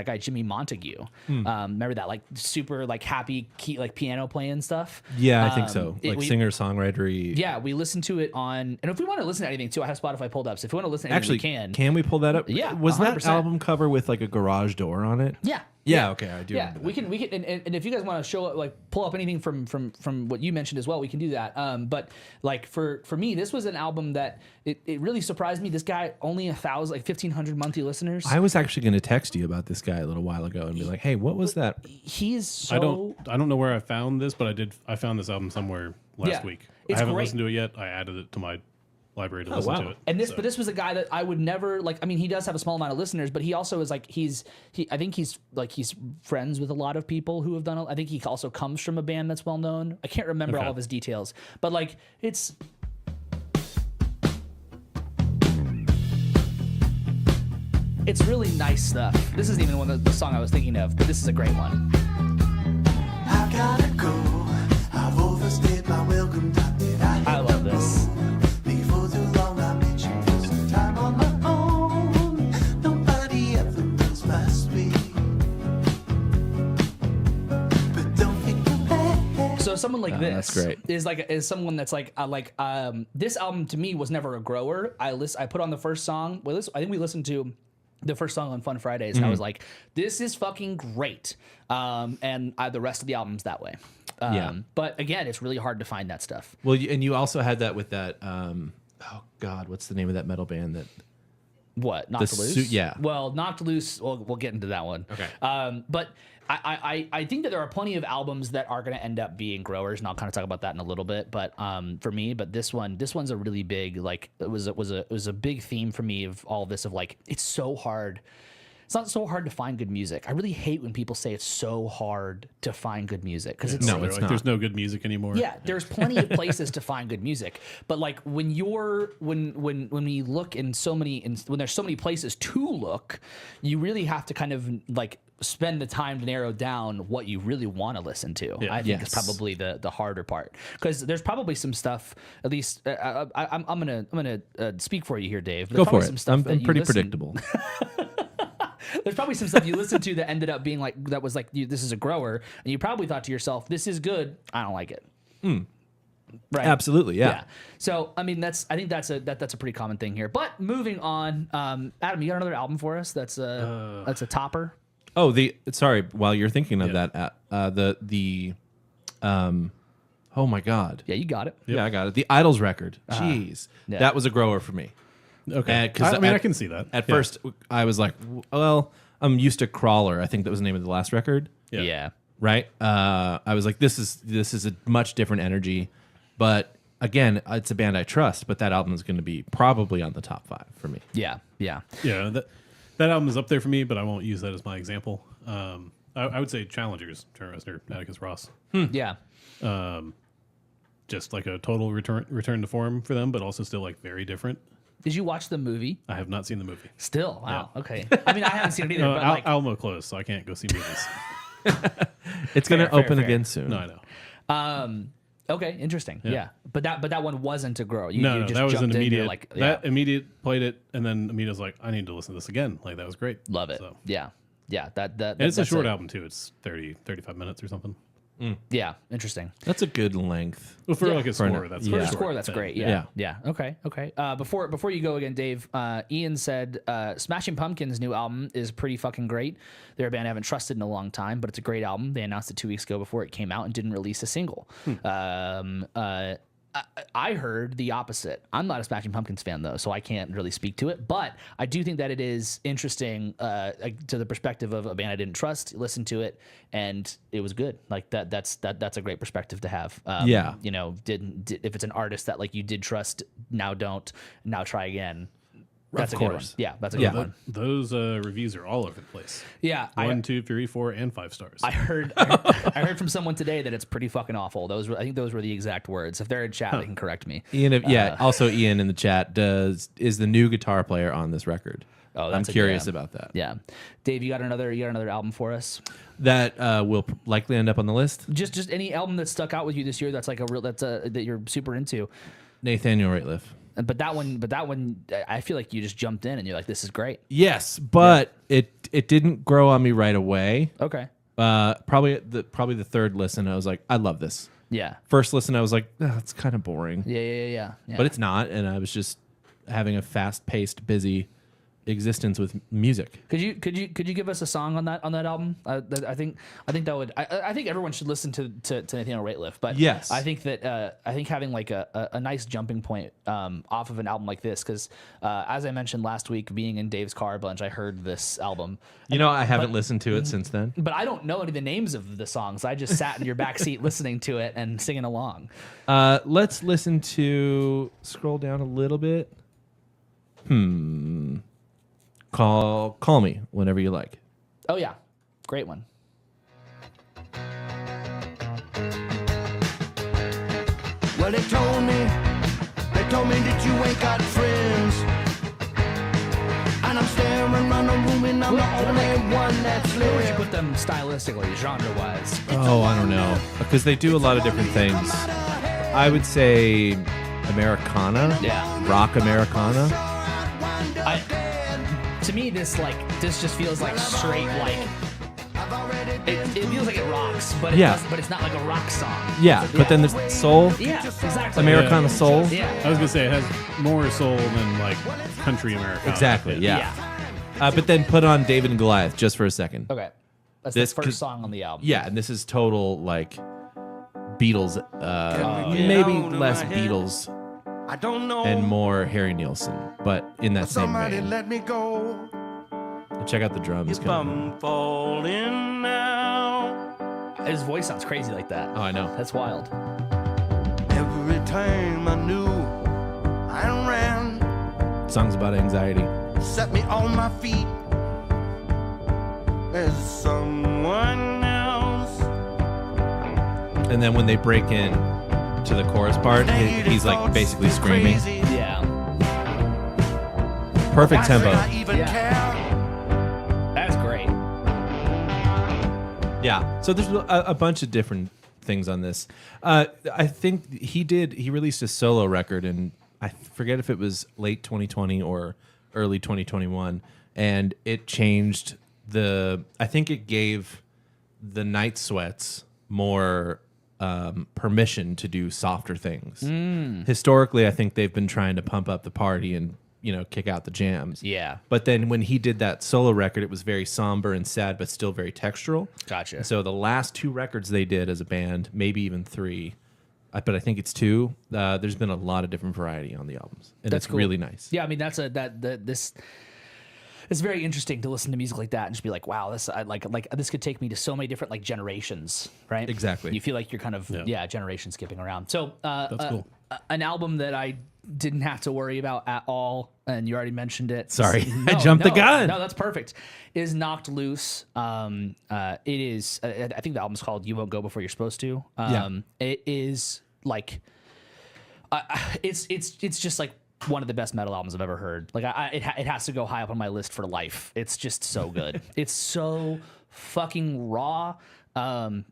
guy Jimmy Montague. Remember that like super like happy key like piano playing stuff. Yeah, I think so. Like singer-songwritery. Yeah, we listened to it on, and if we want to listen to anything too, I have Spotify pulled up. So if we want to listen to anything, Actually, we can. we pull that up? Yeah, Was 100%. that album cover with like a garage door on it? Yeah. Yeah, okay, I do. Yeah, we can, and if you guys want to show like pull up anything from what you mentioned as well, we can do that. But like for me, this was an album that it really surprised me. This guy only 1,500 monthly listeners. I was actually going to text you about this guy a little while ago and be like, "Hey, what was that?" He's so. I don't know where I found this, but I found this album somewhere last week. I haven't great. listened to it yet. I added it to my library to listen wow. to it. And So, but this was a guy that I would never like. I mean, he does have a small amount of listeners, but he also is like I think he's friends with a lot of people who have done it. I think he also comes from a band that's well known. I can't remember all of his details, but like it's really nice stuff. This isn't even the song I was thinking of, but this is a great one. I gotta go. I've overstayed my welcome time. I love this. Before too long, I met you for some time on my own. Nobody ever runs past me. But don't think I'm bad. So someone like this that's great. is someone that's like this album to me was never a grower. I put on the first song. I think we listened to the first song on Fun Fridays, and I was like, "This is fucking great." And the rest of the album's that way. But again, it's really hard to find that stuff. Well, and you also had that with that. Oh God, what's the name of that metal band that? What, Knocked Loose? Yeah. Well, Knocked Loose, we'll get into that one. Okay. But I think that there are plenty of albums that are going to end up being growers, and I'll kind of talk about that in a little bit. But for me, this one's a really big, like, it was a big theme for me of all this of like, it's so hard. It's not so hard to find good music. I really hate when people say it's so hard to find good music because it's No, it's not. There's no good music anymore. yeah, there's plenty of places to find good music, but like when we look in so many when there's so many places to look, you really have to kind of like spend the time to narrow down what you really want to listen to. Yeah. I think Yes. is probably the harder part because there's probably some stuff. At least I'm gonna speak for you here, Dave. There's Go for probably it. some stuff that I'm you pretty listen- predictable. There's probably some stuff you listened to that ended up being like that was like this is a grower, and you probably thought to yourself, "This is good. I don't like it." Right. Absolutely, yeah. So I mean, I think that's a pretty common thing here. But moving on, Adam, you got another album for us? That's a topper. Oh, sorry. While you're thinking of that, oh my God. Yeah, you got it. Yeah, I got it. The Idols record. Jeez, Yeah. that was a grower for me. Okay. 'Cause I can see that. At Yeah. first, I was like, well, I'm used to Crawler. I think that was the name of the last record. Yeah. Right. I was like, this is a much different energy, but again, it's a band I trust. But that album is going to be probably on the top 5 for me. Yeah. Yeah, that album is up there for me, but I won't use that as my example. I would say Challengers, Trent Reznor, Atticus Ross. Yeah. Just like a total return to form for them, but also still like very different. Did you watch the movie? I have not seen the movie. Still, wow. Okay. I mean, I haven't seen it either. No, but like, Alamo closed, so I can't go see movies. It's going to Fair, open fair. again soon. No, I know. okay, interesting. Yeah. But that one wasn't a grow. You No, just that was jumped an in, you're immediate. like, That immediate played it, and then immediate was like, I need to listen to this again. Like that was great. love it. So. Yeah. Yeah. That And it's a that's short album too. It's 35 minutes or something. Yeah. Interesting. That's a good length. Well, for Yeah. like a For an- score, that's yeah. For the short score, that's thing. great. Yeah. Yeah. Okay. Before you go again, Dave, Ian said Smashing Pumpkins' new album is pretty fucking great. They're a band I haven't trusted in a long time, but it's a great album. They announced it 2 weeks ago before it came out and didn't release a single. I heard the opposite. I'm not a Smashing Pumpkins fan though, so I can't really speak to it. But I do think that it is interesting to the perspective of a band I didn't trust. Listen to it, and it was good. Like that's a great perspective to have. Yeah. You know, if it's an artist that like you did trust, now don't, now try again. That's Of a good one. course. Yeah, that's a Yeah. good one. Those reviews are all over the place. Yeah, 1, 2, 3, 4, and 5 stars. I heard from someone today that it's pretty fucking awful. I think those were the exact words. If they're in chat, they can correct me. Ian, also Ian in the chat is the new guitar player on this record. Oh, I'm that's a curious jam. about that. Yeah, Dave, you got another album for us? That will likely end up on the list. Just any album that stuck out with you this year that's like that you're super into. Nathaniel Rateliff. But that one, I feel like you just jumped in and you're like, this is great. Yes, but it didn't grow on me right away. Okay. Probably the third listen, I was like, I love this. Yeah. First listen, I was like, it's kind of boring. Yeah. But it's not, and I was just having a fast-paced, busy existence with music. Could you give us a song on that album? I think that would. I think everyone should listen to Nathaniel Rateliff. But Yes. I think that I think having like a nice jumping point off of an album like this, because as I mentioned last week, being in Dave's car a bunch, I heard this album. You know, I haven't listened to it since then. But I don't know any of the names of the songs. I just sat in your backseat listening to it and singing along. Let's listen to. Scroll down a little bit. Call me whenever you like. Oh yeah, great one. Well, they told me that you ain't got friends. And I'm staring around the room and I'm the only one that's Where would you left. put them stylistically, genre-wise? Oh, I don't know. Because they do a lot of different things. I would say Americana. Yeah. Rock Americana. To me, this just feels like straight it feels like it rocks, but but it's not like a rock song. Yeah, but then there's soul. Yeah, exactly. Americana soul. Yeah. I was gonna say it has more soul than like country America. Exactly. Yeah. But then put on David and Goliath just for a second. Okay. That's This the could- first song on the album. Yeah, and this is total like Beatles. get Maybe out of less my head? Beatles I don't know. and more Harry Nilsson, but in that same Somebody vein. let me go. And check out the drums. If I'm falling now. His voice sounds crazy like that. Oh, I know. That's wild. Every time I knew I ran, Songs about anxiety. set me on my feet. There's someone else. And then when they break in to the chorus part, he's like basically screaming. Yeah. Perfect Why should tempo. I even Yeah. care? That's great. Yeah. So there's a bunch of different things on this. I think he released a solo record, and I forget if it was late 2020 or early 2021, and it changed I think it gave the Night Sweats more permission to do softer things. Historically, I think they've been trying to pump up the party and kick out the jams. Yeah. But then when he did that solo record, it was very somber and sad, but still very textural. Gotcha. So the last 2 records they did as a band, maybe even 3, but I think it's 2. There's been a lot of different variety on the albums, and That's it's cool. really nice. Yeah, I mean this. It's very interesting to listen to music like that and just be like, wow, this this could take me to so many different generations, right? Exactly. You feel like you're kind of generation skipping around. So That's cool. An album that I didn't have to worry about at all, and you already mentioned it. Sorry, I jumped the gun. No, that's perfect. Is Knocked Loose. It is. I think the album's called "You Won't Go Before You're Supposed to." It is like, it's just like one of the best metal albums I've ever heard. Like it has to go high up on my list for life. It's just so good. It's so fucking raw. The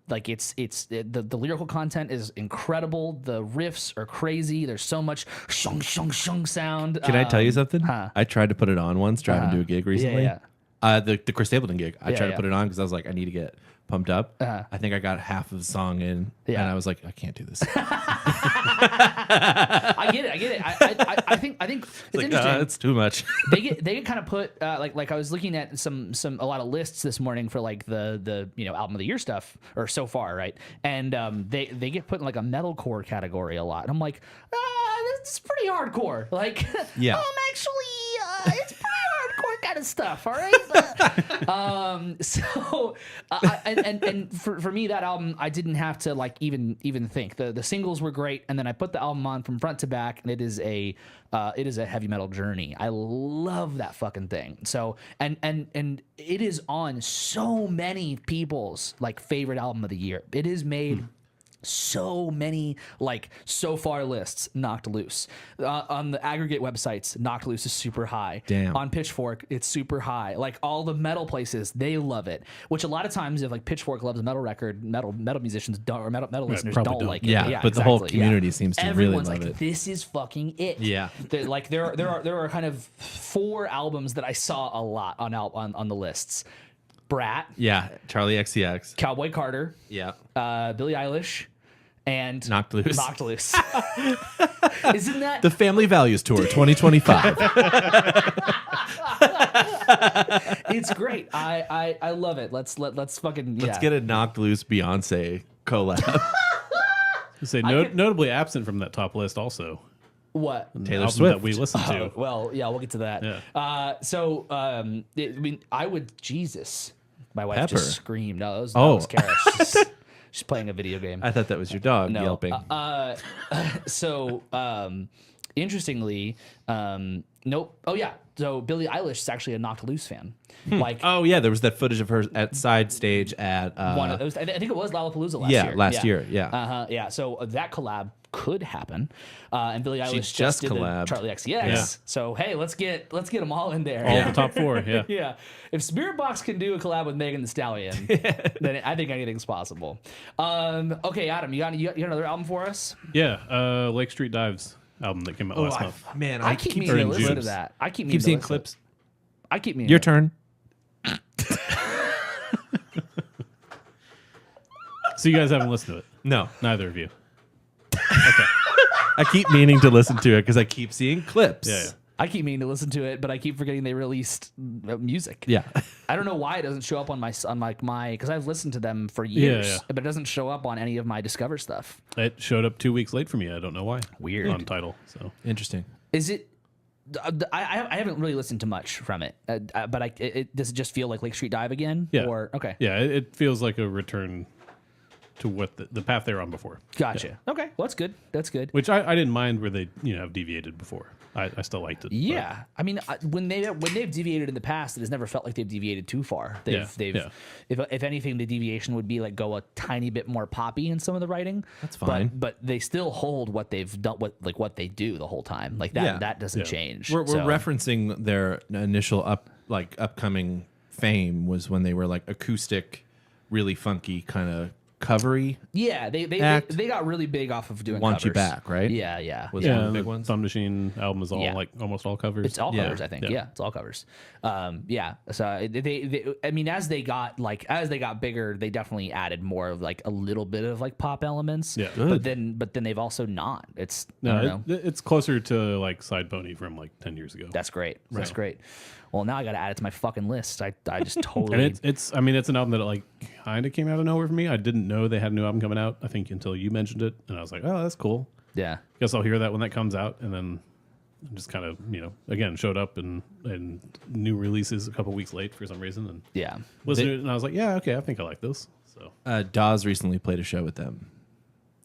lyrical content is incredible. The riffs are crazy. There's so much shung shung shung sound. Can I tell you something? huh. I tried to put it on once driving to a gig recently. yeah. The Chris Stapleton gig. I tried yeah. to put it on because I was like, I need to get pumped up. Uh-huh. I think I got half of the song in, Yeah. and I was like, I can't do this. I get it. I think it's Like, interesting. it's too much. they get kind of put like I was looking at a lot of lists this morning for like the album of the year stuff or so far, right? And they get put in like a metalcore category a lot, and I'm like, this is pretty hardcore. Like, Yeah. actually, it's pretty hardcore kind of stuff. All right. And for me, that album, I didn't have to like even think. The singles were great, and then I put the album on from front to back, and it is a heavy metal journey. I love that fucking thing. So and it is on so many people's like favorite album of the year. It is made so many so far lists. Knocked Loose on the aggregate websites, Knocked Loose is super high. Damn. On Pitchfork, it's super high. Like all the metal places, they love it, which a lot of times if like Pitchfork loves a metal record, metal musicians don't, or metal listeners probably don't don't. like it. Yeah, but the whole exactly, community seems to really Everyone's love like, it. this is fucking it. Yeah. There are kind of 4 albums that I saw a lot on the lists. Brat, Yeah, Charlie XCX. Cowboy Carter, Yeah. Billie Eilish, and Knocked Loose. Knocked Loose. Isn't that The Family Values Tour 2025. it's great. I love it. Let's fucking Let's get a Knocked Loose Beyonce collab. Say notably absent from that top list also. what? Taylor album Swift. that we listened to. Oh, well, yeah, we'll get to that. Yeah. I would Jesus. My wife Pepper. just screamed. No, that was Kara. She's playing a video game. I thought that was your dog No. yelping. So interestingly, nope. Oh yeah. So Billie Eilish is actually a Knocked Loose fan. Like Oh yeah, there was that footage of her at side stage at one of those. I think it was Lollapalooza last year. last year, yeah. Yeah. So that collab could happen. And Billie Eilish just did the collabed. Charlie XCX. Yeah. So hey, let's get them all in there. All the top 4, yeah. Yeah. If Spirit Box can do a collab with Megan Thee Stallion, then I think anything's possible. Okay, Adam, you got another album for us? Yeah, Lake Street Dives album that came out last month. Man, I keep meaning or to in listen to June. that. I keep keep meaning to seeing listen. clips. I keep meaning Your to- turn. So you guys haven't listened to it? No, Neither of you. I keep meaning to listen to it because I keep seeing clips. Yeah. I keep meaning to listen to it, but I keep forgetting they released music. Yeah. I don't know why it doesn't show up on my because I've listened to them for years, Yeah. but it doesn't show up on any of my Discover stuff. It showed up 2 weeks late for me. I don't know why. Weird. On title. So Interesting. Is it? I haven't really listened to much from it, but does it just feel like Lake Street Dive again? yeah. Or okay. Yeah, it feels like a return to what the path they were on before. Gotcha. Okay. Well, that's good. That's good. Which I didn't mind where they have deviated before. I still liked it. Yeah, I mean, when they've deviated in the past, it has never felt like they've deviated too far. If anything, the deviation would be like go a tiny bit more poppy in some of the writing. That's fine. but they still hold what they've done, what they do the whole time. Like that, Yeah. that doesn't change. We're So, referencing their initial upcoming fame was when they were like acoustic, really funky kind of covery. yeah, they act. got really big off of doing Want covers. You Back, right? Yeah. Was Yeah, one of the the big ones. Thumb Machine album is all Yeah. like almost all covers. It's all Yeah. covers, I think. Yeah. Yeah, it's all covers. Yeah. So they I mean, as they got bigger, they definitely added more of like a little bit of like pop elements. Yeah. But then they've also not. It's I don't know. It's closer to like Side Pony from like 10 years ago. That's great. That's great. Well, now I got to add it to my fucking list. I just totally. And it's an album that like kind of came out of nowhere for me. I didn't know they had a new album coming out, I think, until you mentioned it. And I was like, oh, that's cool. yeah. Guess I'll hear that when that comes out. And then just kind of, again, showed up and new releases a couple weeks late for some reason. And Yeah. listened to it, and I was like, yeah, okay, I think I like this. So Dawes recently played a show with them,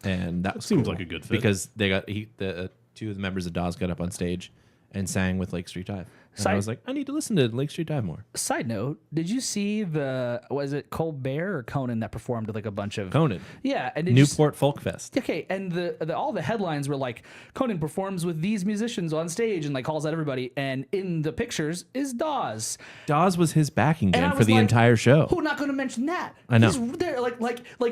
and that seems cool like a good fit. because they got the two of the members of Dawes got up on stage and sang with Lake Street Dive. And Side- I was like, I need to listen to Lake Street Dive more. Side note: did you see was it Colbert or Conan that performed with like a bunch of Conan, Yeah, and did you Newport Folk Fest. Okay, and all the headlines were like Conan performs with these musicians on stage and like calls out everybody, and in the pictures is Dawes. Dawes was his backing And I band for was the like, entire show. Who not going to mention that? I know. He's there, like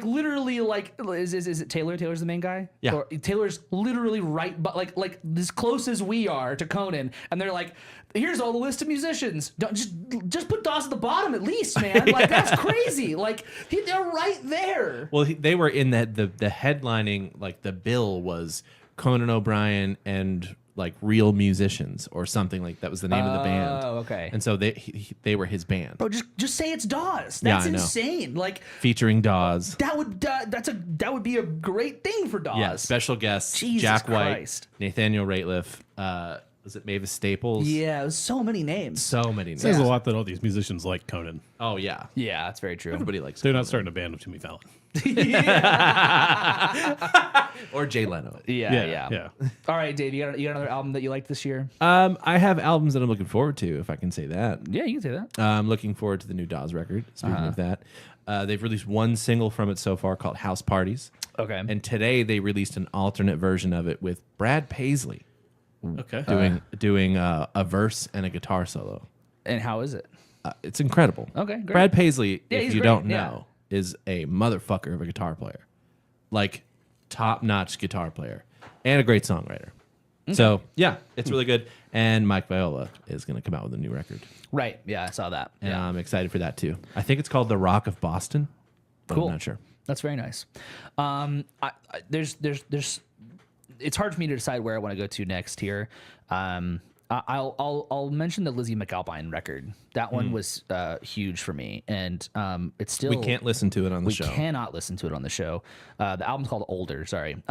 literally, like is it Taylor? Taylor's the main guy. Yeah. Or Taylor's literally right, but like as close as we are to Conan, and they're like, here's all the list of musicians. Don't just put Dawes at the bottom at least, man. Like that's crazy. Like they're right there. Well, they were in that the headlining, like the bill was Conan O'Brien and like real musicians or something like that was the name of the band. Oh, okay. And so they were his band, Bro, just say it's Dawes. Yeah, That's I know. insane. Like featuring Dawes. that would be a great thing for Dawes. Yeah, special guests Jesus Jack White, Christ. Nathaniel Rateliff. Was it Mavis Staples? Yeah, it was so many names. So many names. Says a lot that all these musicians like Conan. Oh yeah, Yeah, that's very true. everybody likes They're Conan. not starting a band of Jimmy Fallon. Or Jay Leno. Yeah. All right, Dave, you got another album that you liked this year? I have albums that I'm looking forward to, if I can say that. Yeah, you can say that. I'm looking forward to the new Dawes record. Speaking of that, they've released one single from it so far called House Parties. Okay. And today they released an alternate version of it with Brad Paisley Okay. doing a verse and a guitar solo. And how is it? It's incredible. Okay, great. Brad Paisley, Yeah, if he's you great, don't yeah. know, is a motherfucker of a guitar player. Like top-notch guitar player and a great songwriter. So, yeah, it's really good. And Mike Viola is going to come out with a new record. Right. Yeah, I saw that. And Yeah. I'm excited for that too. I think it's called The Rock of Boston. But Cool. I'm not sure. That's very nice. There's it's hard for me to decide where I want to go to next here. I'll mention the Lizzy McAlpine record. That one was huge for me, and it's still We can't listen to it on the show. We cannot listen to it on the show. The album's called Older. Sorry.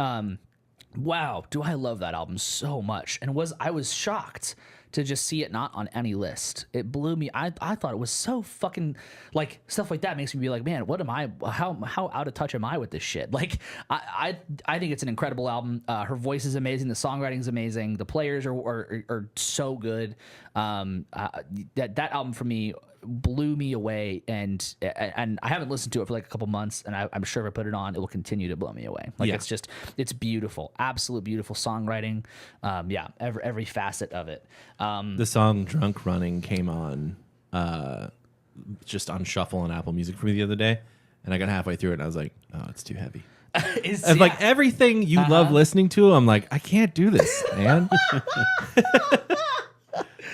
Wow, do I love that album so much? And I was shocked to just see it not on any list. It blew me. I thought it was so fucking, like, stuff like that makes me be like, man, what am I? How out of touch am I with this shit? Like, I think it's an incredible album. Her voice is amazing. The songwriting is amazing. The players are so good. That album for me blew me away, and I haven't listened to it for like a couple months, and I'm sure if I put it on, it will continue to blow me away. Like, it's beautiful, absolute beautiful songwriting. Every facet of it. The song "Drunk Running" came on just on shuffle on Apple Music for me the other day, and I got halfway through it, and I was like, "Oh, it's too heavy." And like everything you love listening to, I'm like, I can't do this, man.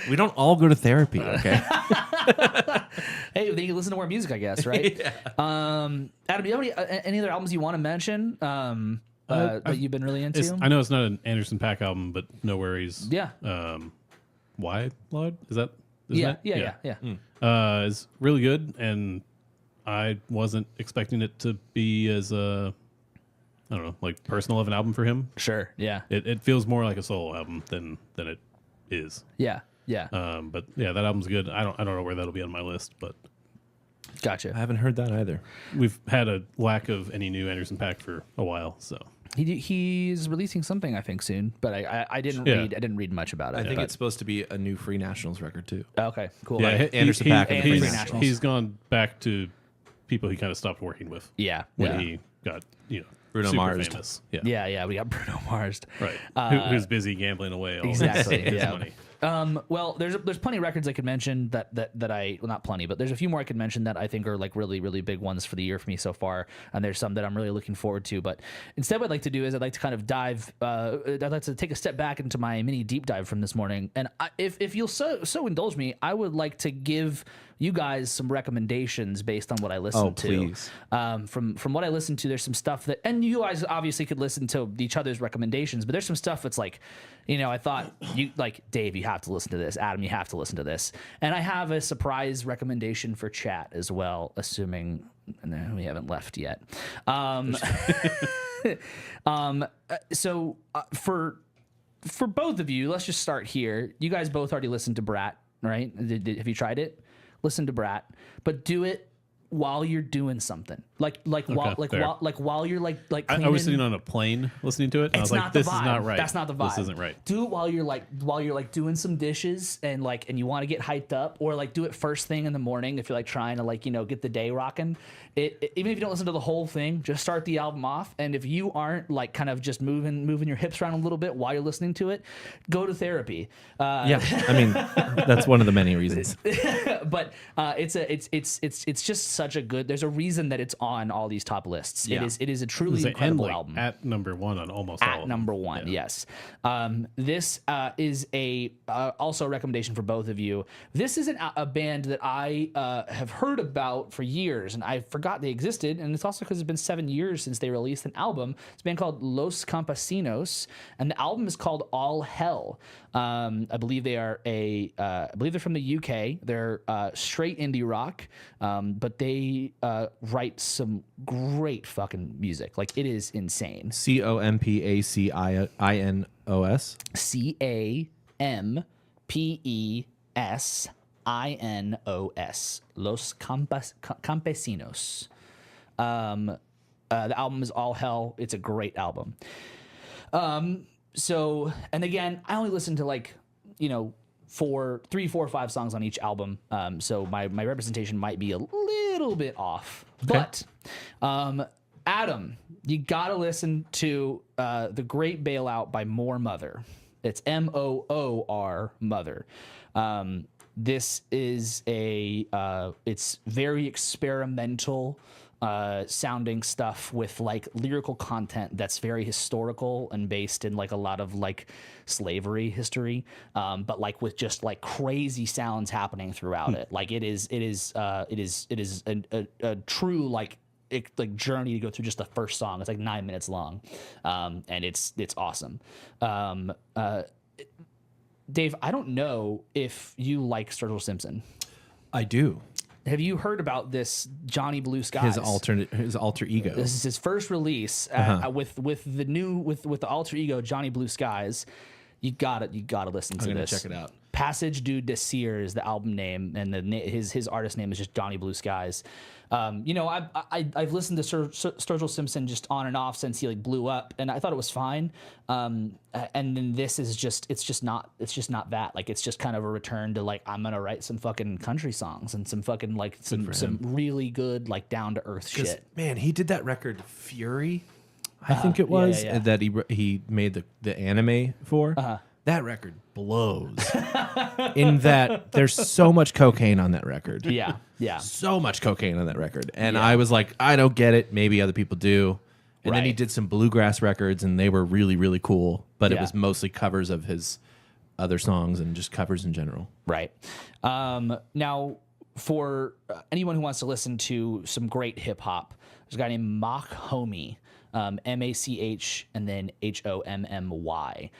We don't all go to therapy, okay? Hey, then you can listen to more music, I guess, right? Yeah. Adam, do you have any other albums you want to mention that you've been really into? I know it's not an Anderson .Paak album, but No Worries. Yeah. Why, Lord? Isn't Yeah. It's really good, and I wasn't expecting it to be as I don't know, like personal of an album for him. Sure. Yeah. It feels more like a solo album than it is. Yeah. But yeah, that album's good. I don't know where that'll be on my list, but Gotcha. I haven't heard that either. we've had a lack of any new Anderson .Paak for a while, so He's releasing something, I think, soon, but I didn't read. I didn't read much about it. I think it's supposed to be a new Free Nationals record too. Okay, cool. yeah, Anderson .Paak and the Free he's, Nationals. he's gone back to people he kind of stopped working with. Yeah. when he got Bruno super Mars. famous. Yeah. We got Bruno Mars. Right. Who's busy gambling away all Exactly, his yeah. money. Well, there's plenty of records I could mention that not plenty, but there's a few more I could mention that I think are like really, really big ones for the year for me so far. And there's some that I'm really looking forward to. But instead, what I'd like to do is I'd like to kind of dive. I'd like to take a step back into my mini deep dive from this morning. And if you'll so indulge me, I would like to give you guys some recommendations based on what I listened to. Please. From what I listened to, there's some stuff that, and you guys obviously could listen to each other's recommendations, but there's some stuff that's like, I thought you like Dave, you have to listen to this. Adam, you have to listen to this. And I have a surprise recommendation for chat as well, assuming we haven't left yet. So for both of you, let's just start here. You guys both already listened to Brat, right? Have you tried it? Listen to Brat, but do it while you're doing something, while you're like cleaning. I was sitting on a plane listening to it, and I was like, "This is not right. That's not the vibe. This isn't right." Do it while you're doing some dishes and you want to get hyped up, or like do it first thing in the morning if you're like trying to get the day rocking. Even if you don't listen to the whole thing, just start the album off. And if you aren't like kind of just moving your hips around a little bit while you're listening to it, go to therapy. Yeah, I mean that's one of the many reasons. But it's just such a good. There's a reason that it's on all these top lists. Yeah. It is a truly incredible album. At number one on almost all of At them. number one, Yeah. yes. This is also a recommendation for both of you. This is a band that I have heard about for years, and I forgot they existed. And it's also because it's been 7 years since they released an album. It's a band called Los Campesinos, and the album is called All Hell. I believe they are I believe they're from the UK. They're straight indie rock, but they write some great fucking music. Like, it is insane. COMPACINOS. CAMPESINOS. Los Campesinos. The album is All Hell. It's a great album. So, and again, I only listen to 3, 4, 5 songs on each album. So my representation might be a little bit off. Okay. But Adam, you gotta listen to The Great Bailout by Moor Mother. It's MOOR Mother. This is it's very experimental sounding stuff with lyrical content that's very historical and based in a lot of slavery history, but with just crazy sounds happening throughout it. It is a true journey to go through just the first song. It's like 9 minutes long, and it's awesome. Dave, I don't know if you like Sturgill Simpson. I do. Have you heard about this Johnny Blue Skies? His alter ego. This is his first release with the alter ego Johnny Blue Skies. You gotta listen to this. I'm gonna check it out. Passage du Desir is the album name, and his artist name is just Johnny Blue Skies. I've listened to Sturgill Simpson just on and off since he like blew up, and I thought it was fine. And then this is it's just not that. Like, it's just kind of a return to like, I'm gonna write some fucking country songs and some fucking like some really good like down to earth shit. Man, he did that record Fury, I think it was, that he made the anime for. That record blows. In that there's so much cocaine on that record. Yeah. So much cocaine on that record. And I was like, I don't get it. Maybe other people do. And then he did some bluegrass records, and they were really, really cool. But it was mostly covers of his other songs and just covers in general. Right. Now, for anyone who wants to listen to some great hip hop, there's a guy named McAlpine, MACH and then HOMMY.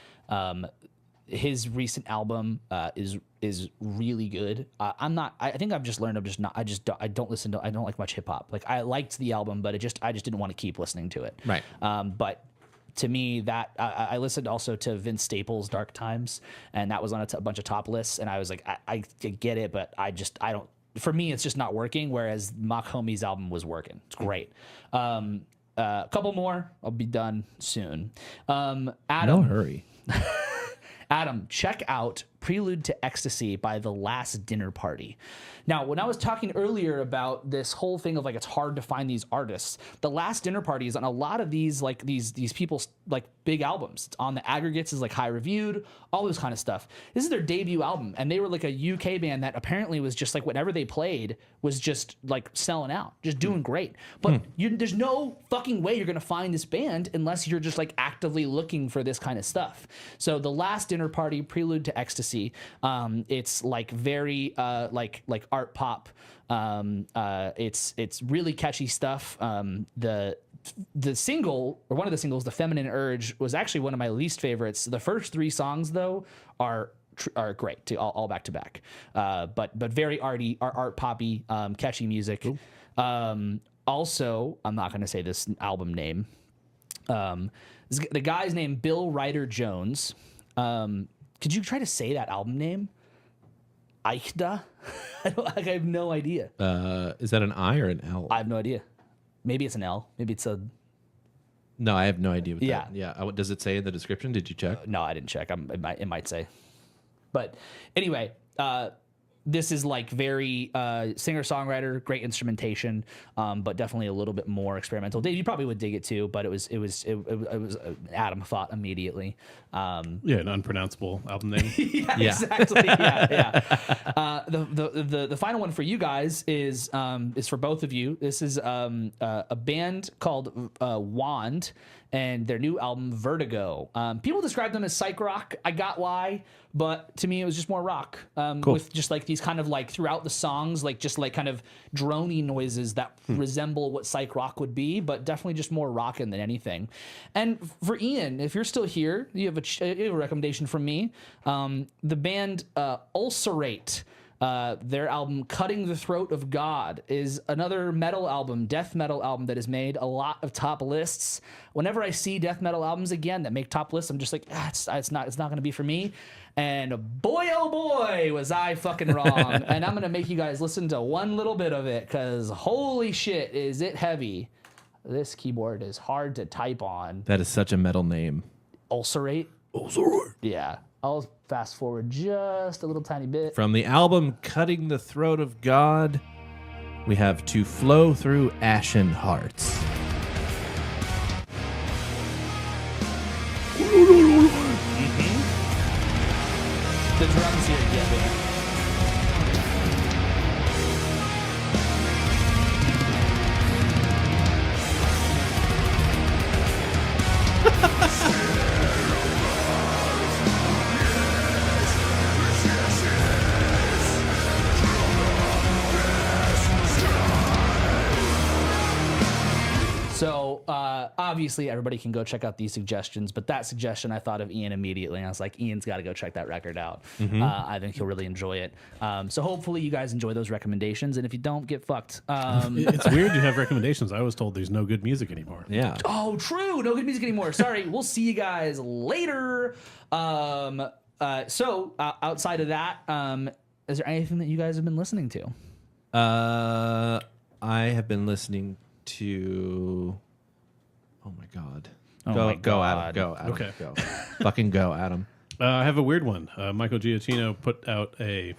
His recent album is really good. I think I've just learned I don't like much hip hop. Like, I liked the album, but I just didn't want to keep listening to it. Right. But to me, that I listened also to Vince Staples' Dark Times, and that was on a bunch of top lists, and I was like, I get it, but I don't. For me, it's just not working. Whereas McAlpine's album was working. It's great. A couple more. I'll be done soon. Adam, No hurry. Adam, check out Prelude to Ecstasy by The Last Dinner Party. Now, when I was talking earlier about this whole thing of like it's hard to find these artists, The Last Dinner Party is on a lot of these like these people's like big albums. It's on the aggregates, is like high reviewed, all this kind of stuff. This is their debut album, and they were like a UK band that apparently was just like whatever they played was just like selling out, just doing great. But there's no fucking way you're gonna find this band unless you're just like actively looking for this kind of stuff. So The Last Dinner Party, Prelude to Ecstasy. It's like very like art pop. It's really catchy stuff. The single, or one of the singles, The Feminine Urge, was actually one of my least favorites. The first 3 songs though are great too, all back to back. But very arty, art poppy, catchy music. Also, I'm not going to say this album name. The guy's name Bill Ryder Jones. Could you try to say that album name? Eichda? I have no idea. Is that an I or an L? I have no idea. Maybe it's an L. Maybe it's a... No, I have no idea what Yeah. that. Yeah. Does it say in the description? Did you check? No, I didn't check. It might say. But anyway, this is like very singer-songwriter, great instrumentation, but definitely a little bit more experimental. Dave, you probably would dig it too, but it was Adam thought immediately. An unpronounceable album name. Yeah, exactly. Yeah. The final one for you guys is for both of you. This is a band called Wand, and their new album Vertigo. People describe them as psych rock. I got why, but to me it was just more rock. Cool. With just like these kind of like throughout the songs, like just like kind of drony noises that resemble what psych rock would be, but definitely just more rockin' than anything. And for Ian, if you're still here, you have a recommendation from me. The band Ulcerate. Their album Cutting the Throat of God is another metal album, death metal album that has made a lot of top lists. Whenever I see death metal albums again that make top lists, I'm just like, it's not going to be for me. And boy, oh boy, was I fucking wrong. And I'm going to make you guys listen to one little bit of it, because holy shit, is it heavy. This keyboard is hard to type on. That is such a metal name. Ulcerate? Ulcerate. Yeah. I'll fast forward just a little tiny bit. From the album Cutting the Throat of God, we have To Flow Through Ashen Hearts. The drums here get me. So obviously everybody can go check out these suggestions, but that suggestion I thought of Ian immediately. And I was like, Ian's got to go check that record out. I think he'll really enjoy it. So hopefully you guys enjoy those recommendations, and if you don't, get fucked. It's weird you have recommendations. I was told there's no good music anymore. Yeah. Oh, true. No good music anymore. Sorry. We'll see you guys later. So outside of that, is there anything that you guys have been listening to? I have been listening to. Oh my god! Oh Go, my go, Adam! God. Go, Adam! Okay. Go! Fucking go, Adam! I have a weird one. Michael Giacchino put out a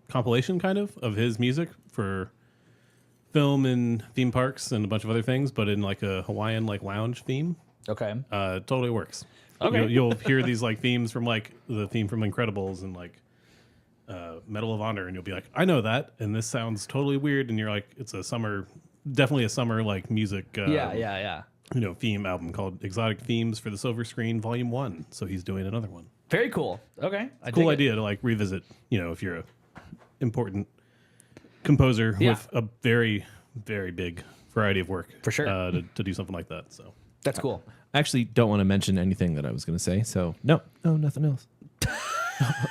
compilation kind of his music for film and theme parks and a bunch of other things, but in like a Hawaiian lounge theme. Okay. Totally works. Okay. You'll hear these themes from the theme from Incredibles and Medal of Honor, and you'll be like, I know that, and this sounds totally weird, and you're like, it's definitely a summer music. Yeah. Theme album called Exotic Themes for the Silver Screen Volume 1. So he's doing another one. Very cool. Okay. Cool idea to revisit, if you're a important composer with a very, very big variety of work. For sure. To do something like that. So That's cool. I actually don't want to mention anything that I was going to say, so no, nothing else.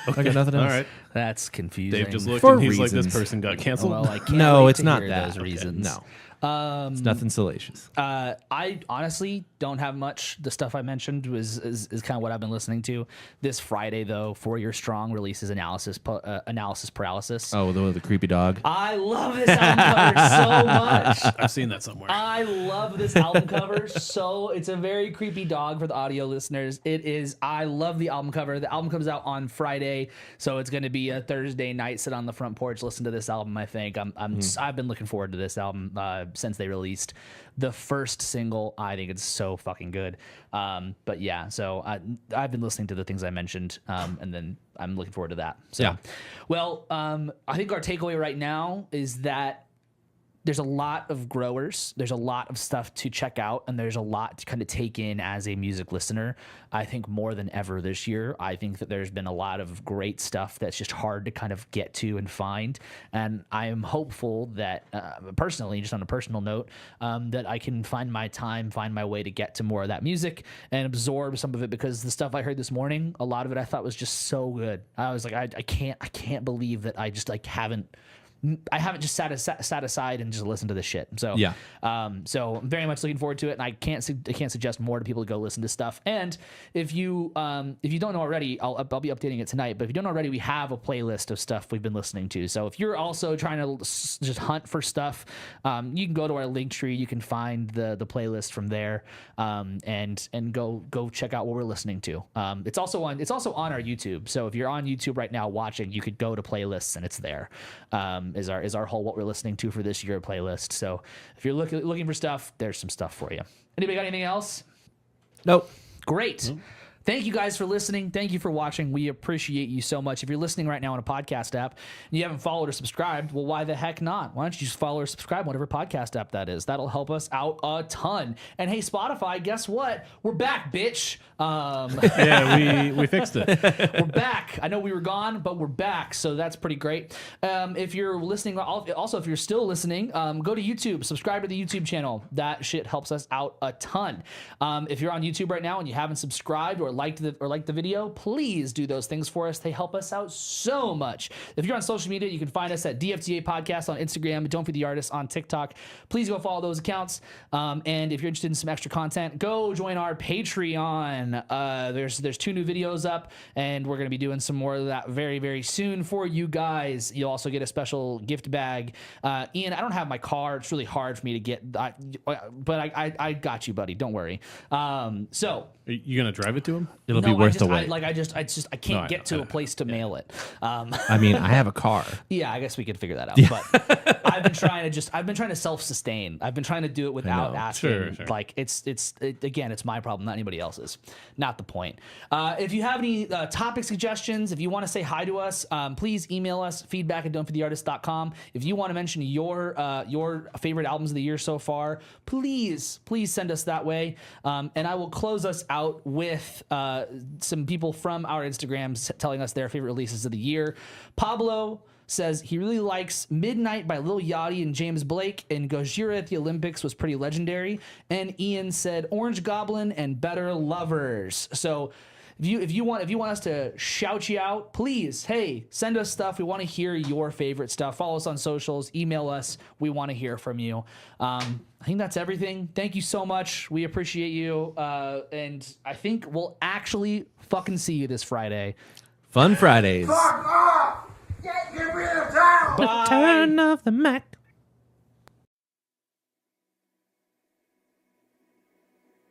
I got nothing else. all right. That's confusing. Dave just looked For and he's like, reasons. this person got canceled. Well, I can't No, wait it's to not hear that. those Okay, reasons. no. It's nothing salacious. I honestly don't have much. The stuff I mentioned is kind of what I've been listening to. This Friday, though, 4 Year Strong releases Analysis Paralysis. Oh, the creepy dog. I love this album cover so much. I've seen that somewhere. I love this album cover. So it's a very creepy dog for the audio listeners. It is. I love the album cover. The album comes out on Friday, so it's going to be a Thursday night. Sit on the front porch, listen to this album. I think I've been looking forward to this album since they released the first single. I think it's so fucking good. But yeah, so I've been listening to the things I mentioned, and then I'm looking forward to that. So, Yeah. Well, I think our takeaway right now is that there's a lot of growers, there's a lot of stuff to check out, and there's a lot to kind of take in as a music listener. I think more than ever this year, I think that there's been a lot of great stuff that's just hard to kind of get to and find. And I am hopeful that, personally, just on a personal note, that I can find my time, find my way to get to more of that music and absorb some of it, because the stuff I heard this morning, a lot of it I thought was just so good. I was like, I can't believe that I just haven't just sat aside and just listened to this shit. So Yeah. So I'm very much looking forward to it, and I can't suggest more to people to go listen to stuff. And if you don't know already, I'll be updating it tonight. But if you don't know already, we have a playlist of stuff we've been listening to. So if you're also trying to just hunt for stuff, you can go to our link tree. You can find the playlist from there, and go check out what we're listening to. It's also on our YouTube. So if you're on YouTube right now watching, you could go to playlists and it's there. Is our whole what we're listening to for this year playlist. So if you're looking for stuff, there's some stuff for you. Anybody got anything else? Nope. Great. Thank you guys for listening. Thank you for watching. We appreciate you so much. If you're listening right now on a podcast app and you haven't followed or subscribed, well, why the heck not? Why don't you just follow or subscribe on whatever podcast app that is? That'll help us out a ton. And hey, Spotify, guess what? We're back, bitch. Yeah, we fixed it. We're back. I know we were gone, but we're back, so that's pretty great. If you're listening, also if you're still listening, go to YouTube, subscribe to the YouTube channel. That shit helps us out a ton. If you're on YouTube right now and you haven't subscribed or liked the video, please do those things for us. They help us out so much. If you're on social media, you can find us at DFTA Podcast on Instagram, Don't Feed the Artist on TikTok. Please go follow those accounts. And if you're interested in some extra content, go join our Patreon. There's 2 new videos up, and we're going to be doing some more of that very, very soon for you guys. You'll also get a special gift bag. Ian, I don't have my car. It's really hard for me to get, but I got you, buddy. Don't worry. So Are you gonna drive it to him? It'll be worth the I wait. can't I get know. to a place to mail it. I mean, I have a car. Yeah, I guess we could figure that out. But I've been trying to self-sustain. I've been trying to do it without asking. Sure. Like again, it's my problem, not anybody else's. Not the point. If you have any topic suggestions, if you want to say hi to us, please email us feedback@don'tfeedtheartist.com. If you want to mention your favorite albums of the year so far, please send us that way. And I will close us out with some people from our Instagrams telling us their favorite releases of the year. Pablo says he really likes Midnight by Lil Yachty and James Blake, and Gojira at the Olympics was pretty legendary. And Ian said Orange Goblin and Better Lovers. So if you want us to shout you out, please, hey, send us stuff. We want to hear your favorite stuff. Follow us on socials, email us. We want to hear from you. I think that's everything. Thank you so much. We appreciate you. And I think we'll actually fucking see you this Friday. Fun Fridays. Fuck off! Get rid of town! Bye. Turn off the Mac.